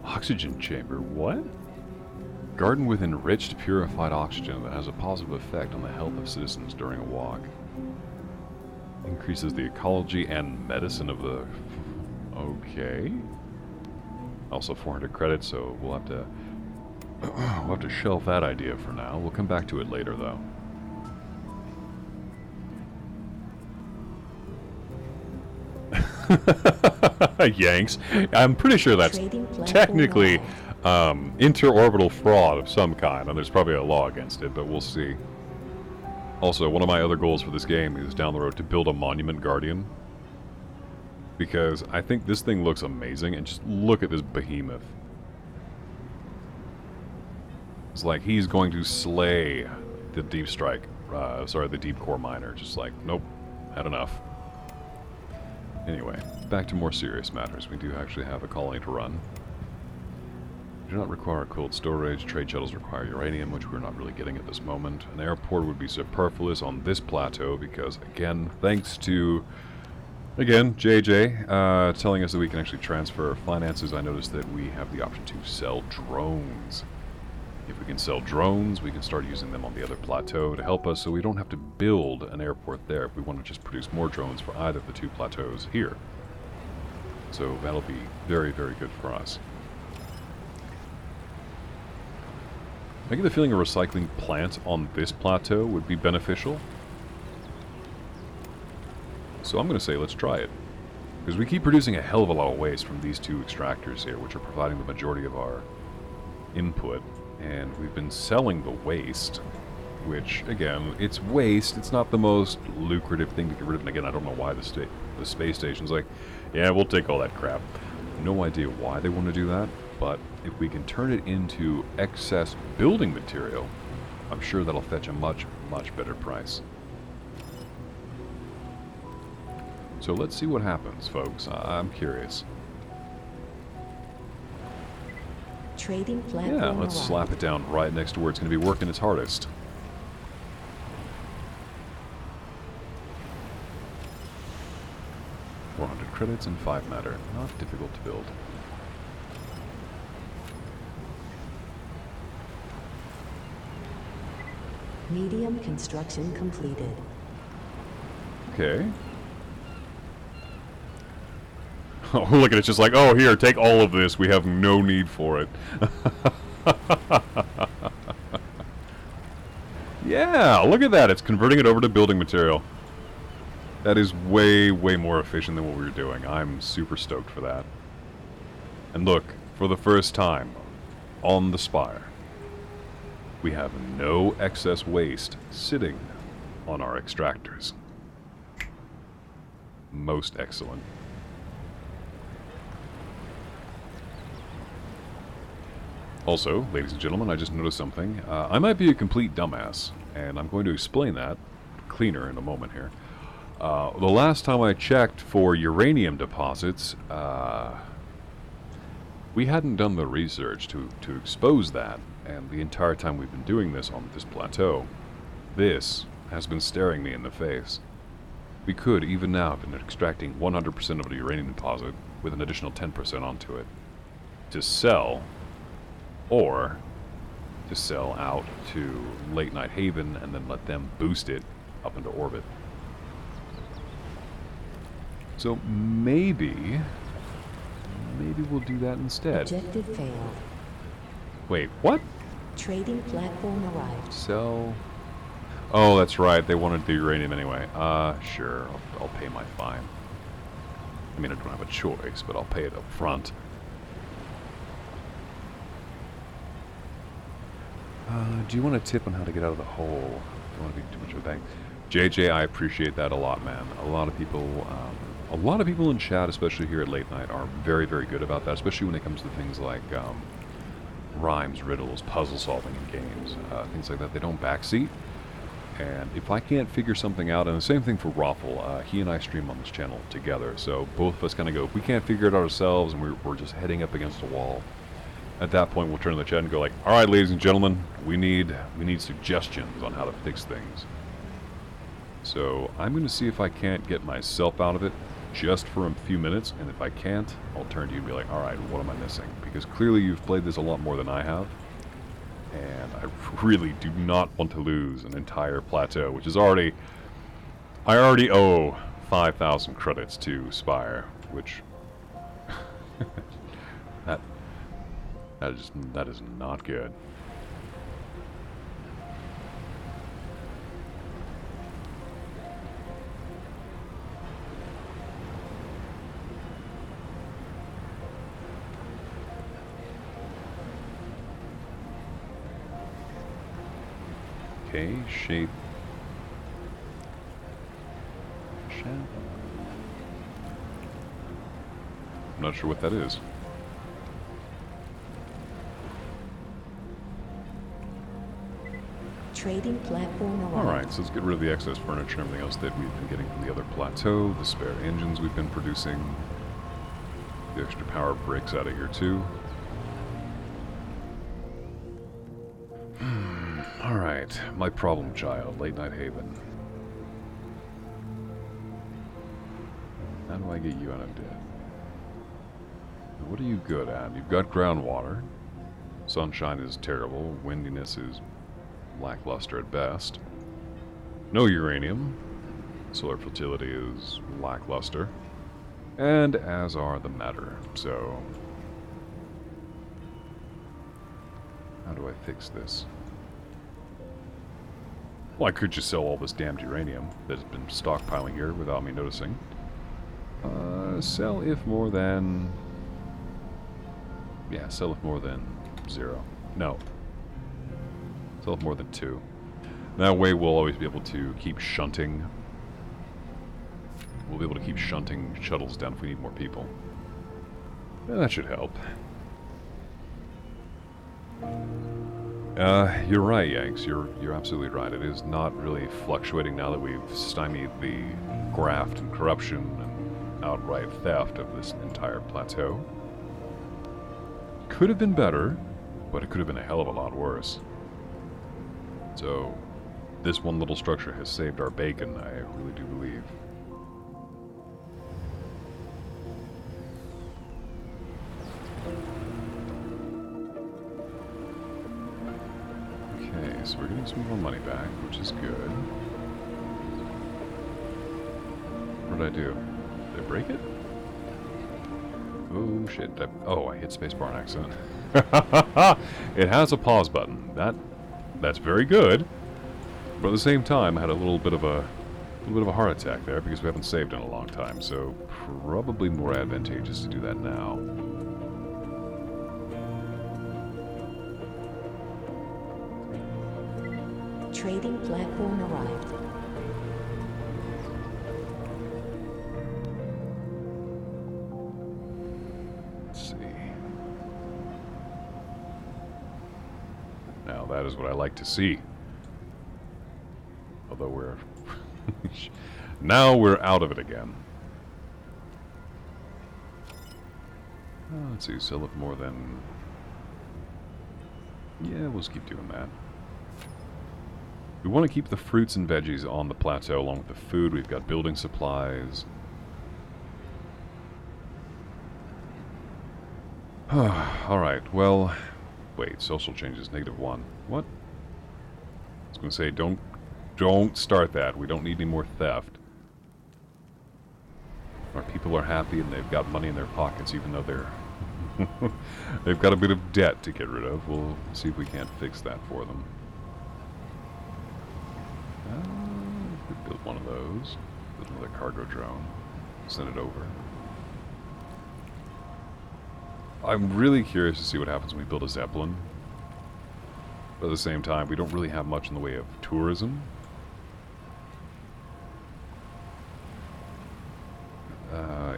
Oxygen chamber, what? Garden with enriched, purified oxygen that has a positive effect on the health of citizens during a walk. Increases the ecology and medicine of the... Okay. Also 400 credits, so we'll have to... we'll have to shelve that idea for now. We'll come back to it later, though. Yanks. I'm pretty sure that's technically interorbital fraud of some kind, and there's probably a law against it, but we'll see. Also, one of my other goals for this game is down the road to build a monument guardian, because I think this thing looks amazing, and just look at this behemoth. It's like he's going to slay the deep strike, the deep core miner. Just like, nope, had enough. Anyway, back to more serious matters. We do actually have a colony to run. We do not require cold storage. Trade shuttles require uranium, which we're not really getting at this moment. An airport would be superfluous on this plateau because, again, thanks to, JJ telling us that we can actually transfer finances, I noticed that we have the option to sell drones. If we can sell drones, we can start using them on the other plateau to help us so we don't have to build an airport there if we want to just produce more drones for either of the two plateaus here. So that'll be very, very good for us. I get the feeling a recycling plant on this plateau would be beneficial. So I'm going to say let's try it. Because we keep producing a hell of a lot of waste from these two extractors here, which are providing the majority of our input. And we've been selling the waste, which, again, it's waste. It's not the most lucrative thing to get rid of. And again, I don't know why the space station's like, yeah, we'll take all that crap. No idea why they want to do that, but if we can turn it into excess building material, I'm sure that'll fetch a much, much better price. So let's see what happens, folks. I'm curious. Trading platform Yeah, let's arrived. slap it down right next to where it's going to be working its hardest. $400 credits and 5 matter. Not difficult to build. Medium construction completed. Okay. Oh, look at it. It's just like, oh, here, take all of this. We have no need for it. Yeah, look at that. It's converting it over to building material. That is way, way more efficient than what we were doing. I'm super stoked for that. And look, for the first time on the Spire, we have no excess waste sitting on our extractors. Most excellent. Also, ladies and gentlemen, I just noticed something. I might be a complete dumbass, and I'm going to explain that cleaner in a moment here. The last time I checked for uranium deposits, we hadn't done the research to expose that, and the entire time we've been doing this on this plateau, this has been staring me in the face. We could, even now, have been extracting 100% of the uranium deposit with an additional 10% onto it to sell, or to sell out to Late Night Haven and then let them boost it up into orbit. So maybe we'll do that instead. Objective failed. Wait, what? Trading platform arrived. Sell. Oh, that's right. They wanted the uranium anyway. Sure. I'll pay my fine. I mean, I don't have a choice, but I'll pay it up front. Do you want a tip on how to get out of the hole? Don't want to be too much of a bang. JJ, I appreciate that a lot, man. A lot of people in chat, especially here at Late Night, are very, very good about that, especially when it comes to things like rhymes, riddles, puzzle solving in games, things like that. They don't backseat. And if I can't figure something out, and the same thing for Raffle, he and I stream on this channel together, so both of us kind of go, if we can't figure it out ourselves and we're just heading up against a wall, at that point we'll turn to the chat and go like, alright ladies and gentlemen, we need suggestions on how to fix things. So I'm going to see if I can't get myself out of it just for a few minutes, and if I can't, I'll turn to you and be like, alright, what am I missing? Because clearly you've played this a lot more than I have. And I really do not want to lose an entire plateau, which is already... I already owe 5,000 credits to Spire, which... that is not good. Okay, shape. I'm not sure what that is. Trading platform arrived. Alright, so let's get rid of the excess furniture and everything else that we've been getting from the other plateau, the spare engines we've been producing. The extra power breaks out of here too. Alright, my problem child, Late Night Haven. How do I get you out of debt? What are you good at? You've got groundwater. Sunshine is terrible. Windiness is lackluster at best. No uranium. Solar fertility is lackluster. And as are the matter. So, how do I fix this? Well, I could just sell all this damned uranium that has been stockpiling here without me noticing. Sell if more than... Yeah, sell if more than 0. No. Sell if more than 2. That way we'll always be able to keep shunting. We'll be able to keep shunting shuttles down if we need more people. Yeah, that should help. You're right, Yanks. You're absolutely right. It is not really fluctuating now that we've stymied the graft and corruption and outright theft of this entire plateau. Could have been better, but it could have been a hell of a lot worse. So, this one little structure has saved our bacon, I really do believe. Okay, so we're getting some more money back, which is good. What did I do? Did I break it? Oh shit, I hit spacebar on accident. It has a pause button. That's very good. But at the same time, I had a little bit of a heart attack there because we haven't saved in a long time, so probably more advantageous to do that now. Trading platform arrived. Let's see. Now that is what I like to see. Although we're... now we're out of it again. Let's see, sell it more than... Yeah, we'll just keep doing that. We want to keep the fruits and veggies on the plateau along with the food. We've got building supplies. Alright, well... Wait, social changes, -1. What? I was going to say, don't start that. We don't need any more theft. Our people are happy and they've got money in their pockets even though they're... they've got a bit of debt to get rid of. We'll see if we can't fix that for them. We could build one of those. Build another cargo drone. Send it over. I'm really curious to see what happens when we build a Zeppelin. But at the same time, we don't really have much in the way of tourism.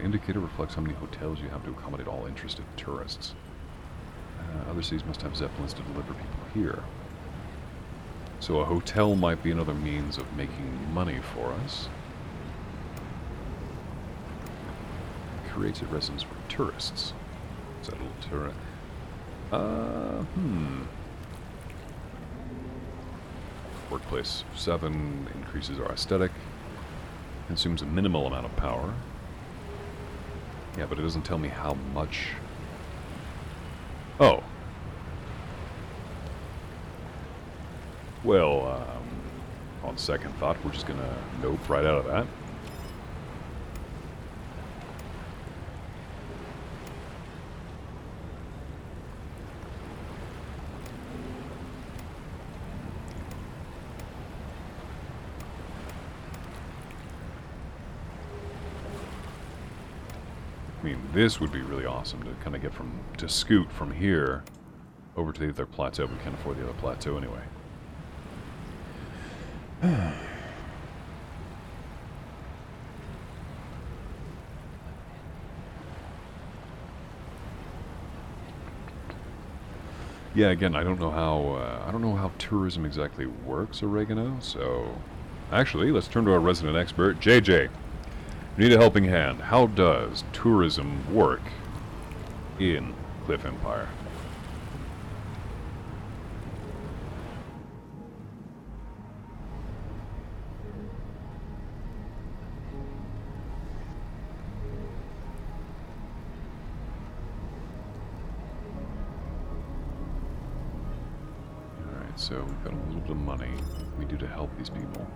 Indicator reflects how many hotels you have to accommodate all interested tourists. Other cities must have Zeppelins to deliver people here. So a hotel might be another means of making money for us. Creates a residence for tourists. Is that a little tourist? Workplace 7 increases our aesthetic. Consumes a minimal amount of power. Yeah, but it doesn't tell me how much. Oh. Well, on second thought, we're just gonna nope right out of that. I mean, this would be really awesome to kind of get to scoot from here over to the other plateau. We can't afford the other plateau anyway. Yeah, again, I don't know how tourism exactly works, Oregano. So, actually, let's turn to our resident expert, JJ. We need a helping hand. How does tourism work in Cliff Empire? Alright, so we've got a little bit of money we do to help these people.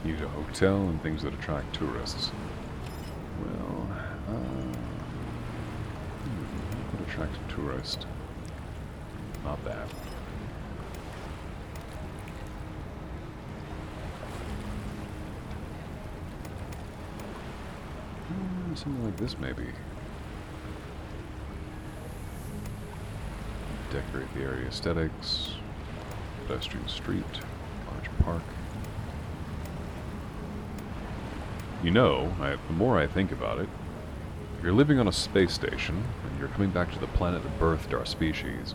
Need a hotel and things that attract tourists. Well, what would attract a tourist? Not that. Something like this, maybe. Decorate the area aesthetics. Pedestrian street. Large park. You know, the more I think about it, if you're living on a space station, and you're coming back to the planet that birthed our species,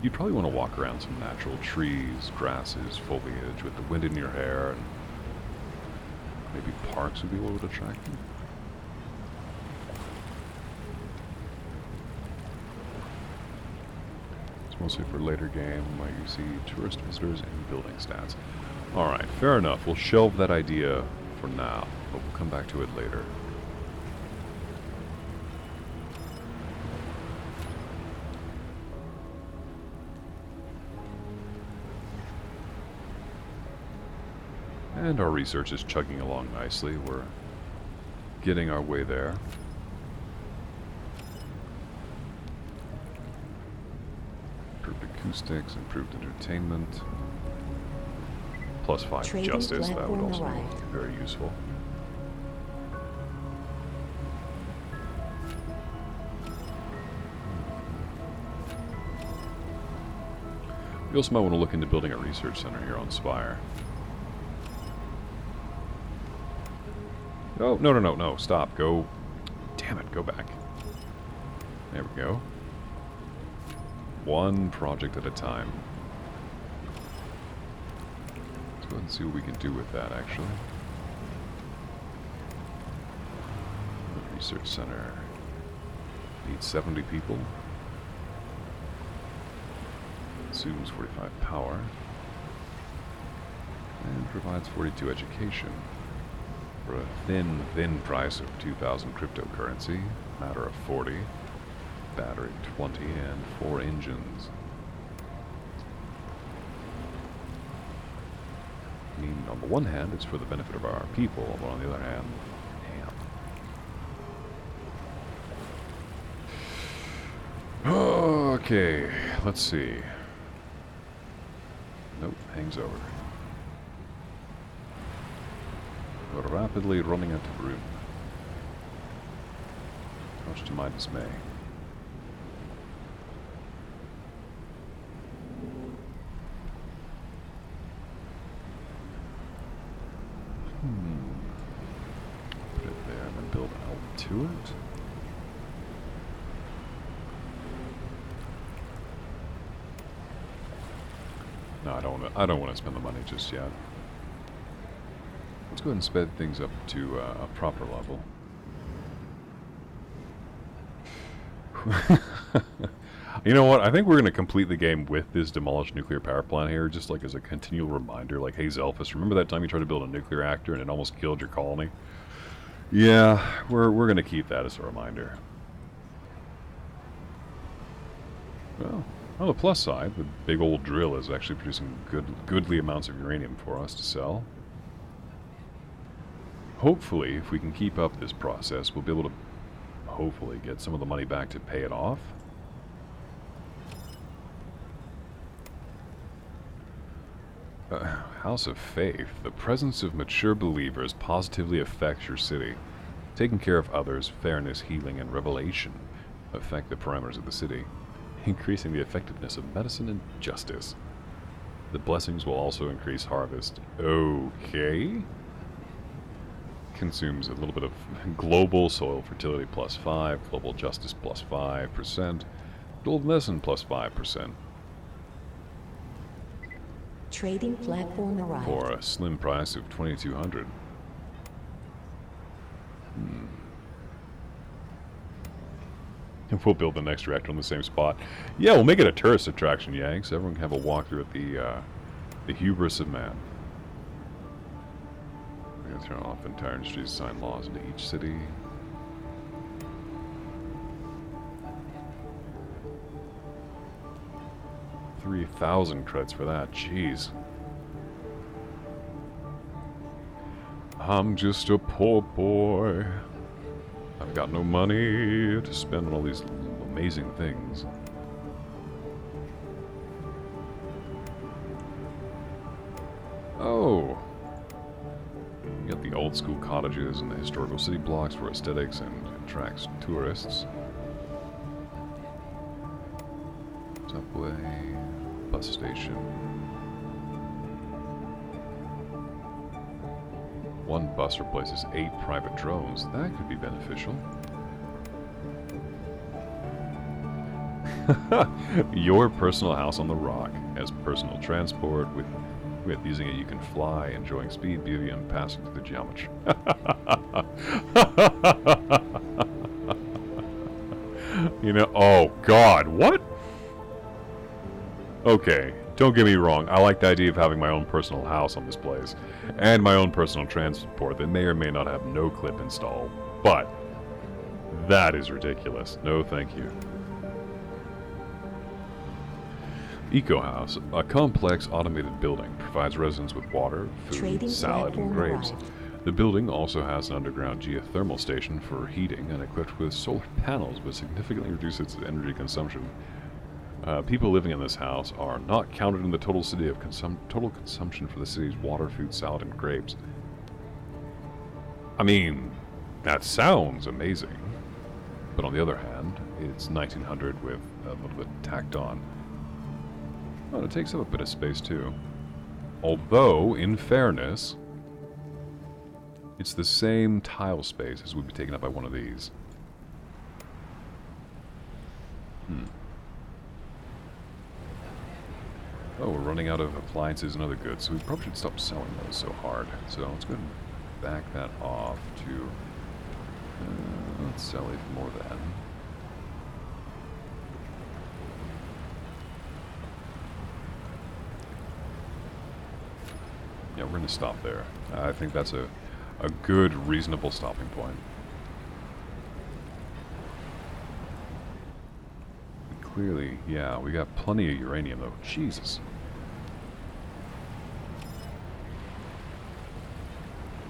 you'd probably want to walk around some natural trees, grasses, foliage, with the wind in your hair, and maybe parks would be what would attract you. It's mostly for later game, where you see tourist visitors and building stats. Alright, fair enough. We'll shelve that idea for now, but we'll come back to it later. And our research is chugging along nicely. We're getting our way there. Improved acoustics, improved entertainment. +5 Trading justice, that would platform also arrived. be very useful. We also might want to look into building a research center here on Spire. Oh, no, stop. Go. Damn it, go back. There we go. One project at a time. Let's go ahead and see what we can do with that, actually. Research center. Needs 70 people. Consumes 45 power. And provides 42 education. For a thin price of 2,000 cryptocurrency. Matter of 40. Battery 20 and 4 engines. I mean, on the one hand, it's for the benefit of our people, but on the other hand, damn. Okay, let's see. Nope, hangs over. We're rapidly running out of room. Much to my dismay. Put it there and then build out to it. No, I don't want to spend the money just yet. Let's go ahead and sped things up to a proper level. You know what? I think we're going to complete the game with this demolished nuclear power plant here, just like as a continual reminder. Like, hey, Zelphis, remember that time you tried to build a nuclear reactor and it almost killed your colony? Yeah, we're going to keep that as a reminder. Well, on the plus side, the big old drill is actually producing goodly amounts of uranium for us to sell. Hopefully, if we can keep up this process, we'll be able to hopefully get some of the money back to pay it off. House of Faith. The presence of mature believers positively affects your city. Taking care of others, fairness, healing, and revelation affect the parameters of the city, increasing the effectiveness of medicine and justice. The blessings will also increase harvest. Okay. Consumes a little bit of global soil fertility +5, global justice +5%, global medicine +5%. Trading platform arrived. For a slim price of 2,200. We'll build the next reactor on the same spot. Yeah, we'll make it a tourist attraction, Yanks. Everyone can have a walkthrough at the hubris of man. We're going to turn off entire industries, sign laws into each city. $3,000 credits for that. Jeez. I'm just a poor boy. I've got no money to spend on all these amazing things. Oh. You got the old school cottages and the historical city blocks for aesthetics and attracts tourists. Subway, bus station. One bus replaces 8 private drones. That could be beneficial. Your personal house on the rock has personal transport. With using it, you can fly, enjoying speed, beauty, and passing through the geometry. You know, oh God, what? Okay, don't get me wrong. I like the idea of having my own personal house on this place, and my own personal transport that may or may not have no clip installed. But that is ridiculous. No, thank you. Eco House, a complex automated building, provides residents with water, food, Trading salad, and platform grapes. arrived. The building also has an underground geothermal station for heating and equipped with solar panels, which significantly reduces its energy consumption. People living in this house are not counted in the total city of total consumption for the city's water, food, salad, and grapes. I mean, that sounds amazing. But on the other hand, it's 1900 with a little bit tacked on. Oh, it takes up a bit of space too. Although, in fairness, it's the same tile space as would be taken up by one of these. Oh, we're running out of appliances and other goods, so we probably should stop selling those so hard. So let's go ahead and back that off to... let's sell even more then. Yeah, we're going to stop there. I think that's a good, reasonable stopping point. Clearly, yeah, we got plenty of uranium though. Jesus.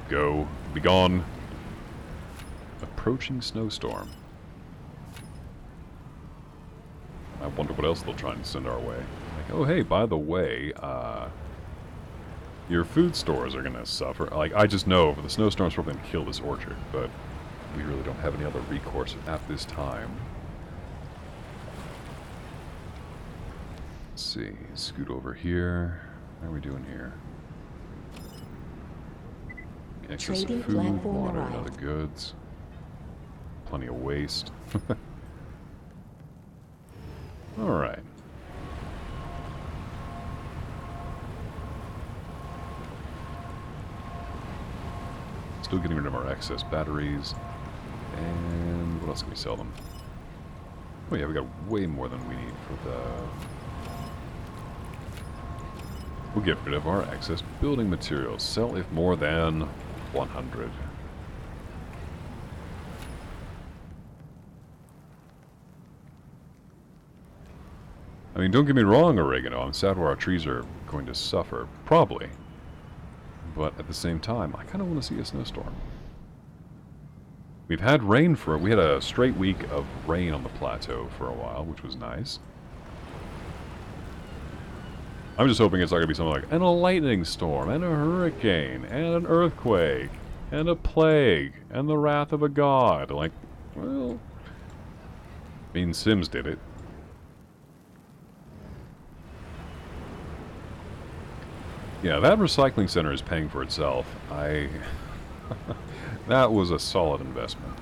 Go. Be gone. Approaching snowstorm. I wonder what else they'll try and send our way. Like, oh hey, by the way, your food stores are gonna suffer. Like, I just know the snowstorm's probably gonna kill this orchard, but we really don't have any other recourse at this time. Let's see, scoot over here. How are we doing here? Excess of Trading food, platform water, and arrived. other goods. Plenty of waste. Alright. Still getting rid of our excess batteries. And what else can we sell them? Oh yeah, we got way more than we need for the... We'll get rid of our excess building materials. Sell if more than 100. I mean, don't get me wrong, oregano. I'm sad where our trees are going to suffer. Probably. But at the same time, I kind of want to see a snowstorm. We've had rain for... We had a straight week of rain on the plateau for a while, which was nice. I'm just hoping it's not going to be something like, and a lightning storm, and a hurricane, and an earthquake, and a plague, and the wrath of a god. Like, well... I mean, Sims did it. Yeah, that recycling center is paying for itself. That was a solid investment.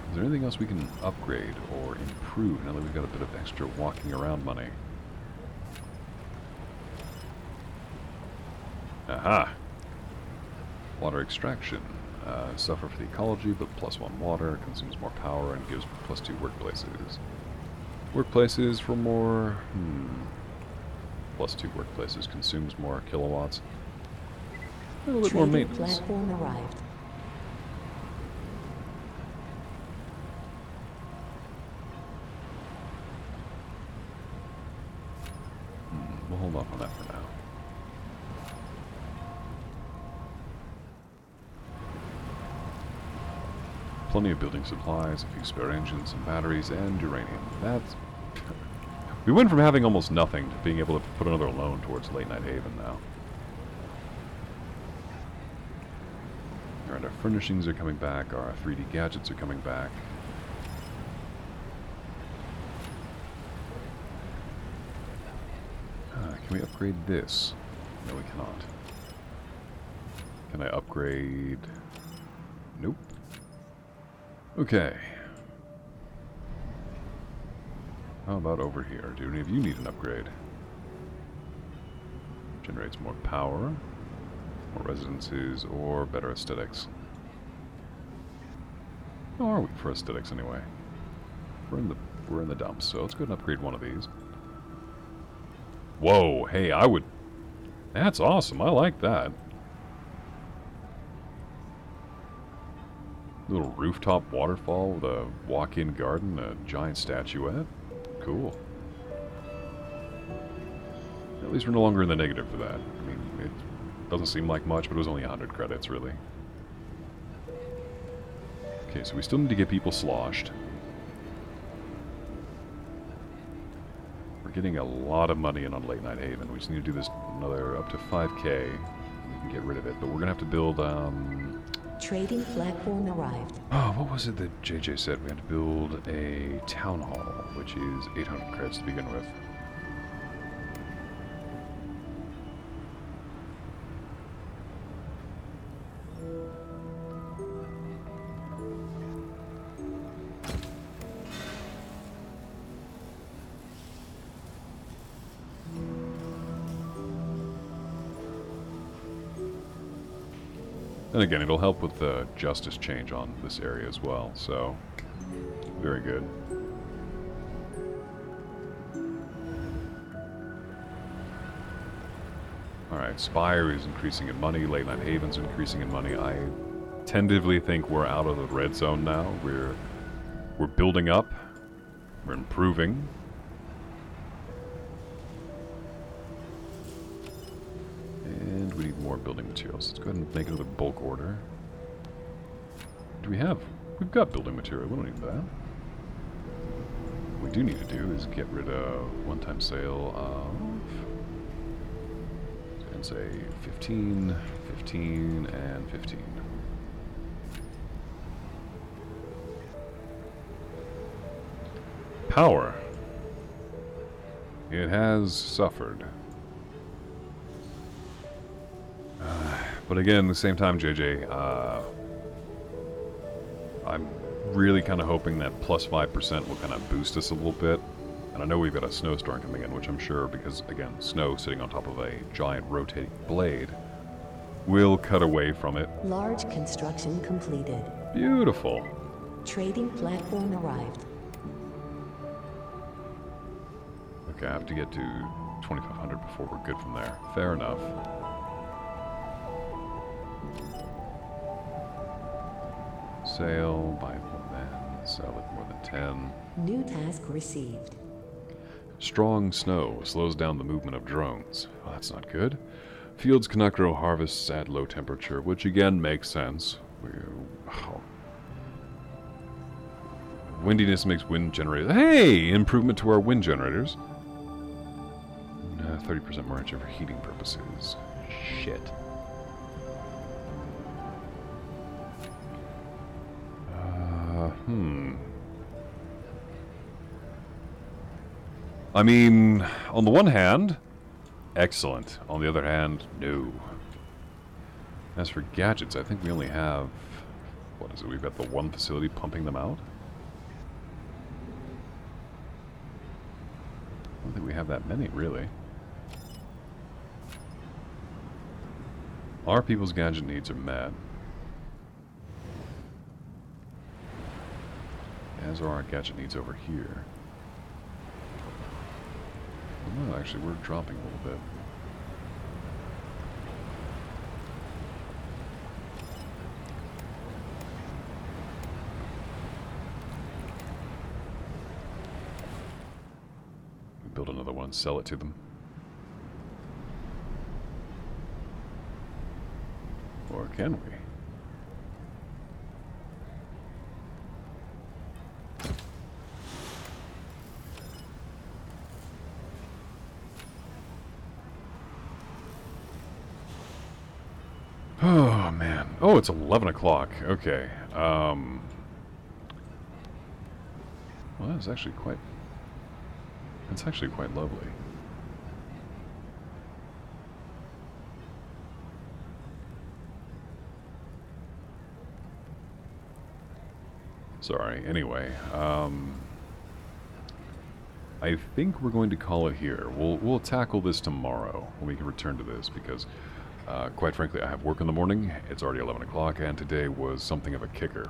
Is there anything else we can upgrade or improve now that we've got a bit of extra walking around money? Aha! Water extraction. Suffer for the ecology, but +1 water, consumes more power, and gives +2 workplaces. Workplaces for more... +2 workplaces, consumes more kilowatts. A little bit more Trading maintenance. platform arrived. We'll hold off on that for now. Plenty of building supplies, a few spare engines, some batteries, and uranium. That's... We went from having almost nothing to being able to put another loan towards Late Night Haven now. Alright, our furnishings are coming back, our 3D gadgets are coming back. Can we upgrade this? No, we cannot. Can I upgrade... Nope. Okay. How about over here? Do any of you need an upgrade? Generates more power, more residences, or better aesthetics. How are we for aesthetics anyway? We're in the dumps, so let's go ahead and upgrade one of these. Whoa, hey, I would... That's awesome, I like that. Little rooftop waterfall with a walk-in garden, a giant statuette. Cool. At least we're no longer in the negative for that. I mean, it doesn't seem like much, but it was only 100 credits, really. Okay, so we still need to get people sloshed. We're getting a lot of money in on Late Night Haven. We just need to do this another up to 5k. We can get rid of it, but we're going to have to build Trading platform arrived. Oh, what was it that JJ said? We had to build a town hall, which is 800 credits to begin with. And again, it'll help with the justice change on this area as well, so very good. Alright, Spire is increasing in money, Late Night Haven's increasing in money. I tentatively think we're out of the red zone now. We're building up, we're improving. And we need more building materials. Let's go ahead and make another bulk order. Do we have? We've got building material. We don't need that. What we do need to do is get rid of one-time sale of... and say 15, 15, and 15. Power. It has suffered. But again, at the same time, JJ, I'm really kind of hoping that plus 5% will kind of boost us a little bit. And I know we've got a snowstorm coming in, which I'm sure, because, again, snow sitting on top of a giant rotating blade, will cut away from it. Large construction completed. Beautiful. Trading platform arrived. Okay, I have to get to 2,500 before we're good from there. Fair enough. Sale, buy more than, sell it more than 10. New task received. Strong snow slows down the movement of drones. Well, that's not good. Fields cannot grow harvests at low temperature, which again makes sense. Windiness makes wind generators. Hey! Improvement to our wind generators. 30% more energy for heating purposes. Shit. I mean, on the one hand, excellent. On the other hand, no. As for gadgets, I think we only have... what is it? We've got the one facility pumping them out? I don't think we have that many, really. Our people's gadget needs are met. As are our gadget needs over here. No, actually, we're dropping a little bit. We build another one, sell it to them. Or can we? Oh, man. Oh, it's 11 o'clock. Okay. Well, that's actually quite... it's actually quite lovely. Sorry. Anyway, I think we're going to call it here. We'll tackle this tomorrow when we can return to this, because... quite frankly, I have work in the morning. It's already 11 o'clock, and today was something of a kicker.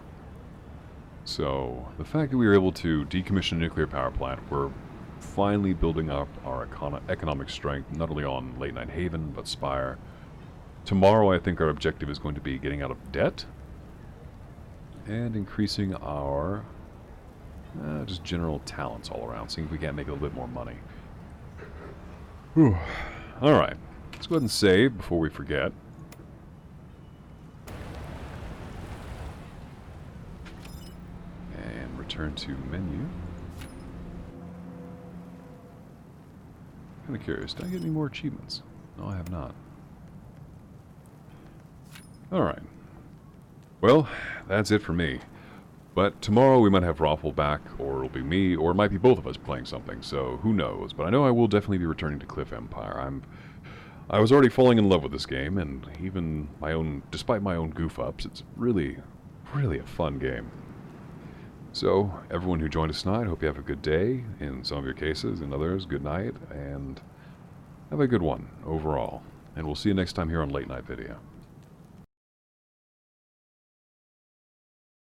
So, the fact that we were able to decommission a nuclear power plant, we're finally building up our economic strength, not only on Late Night Haven, but Spire. Tomorrow, I think our objective is going to be getting out of debt, and increasing our just general talents all around, seeing if we can't make a little bit more money. Whew. Alright. Let's go ahead and save before we forget. And return to menu. Kind of curious, did I get any more achievements? No, I have not. Alright. Well, that's it for me. But tomorrow we might have Raffle back, or it'll be me, or it might be both of us playing something, so who knows. But I know I will definitely be returning to Cliff Empire. I was already falling in love with this game, and even despite my own goof-ups, it's really, really a fun game. So, everyone who joined us tonight, hope you have a good day, in some of your cases, in others, good night, and have a good one, overall. And we'll see you next time here on Late Night Video.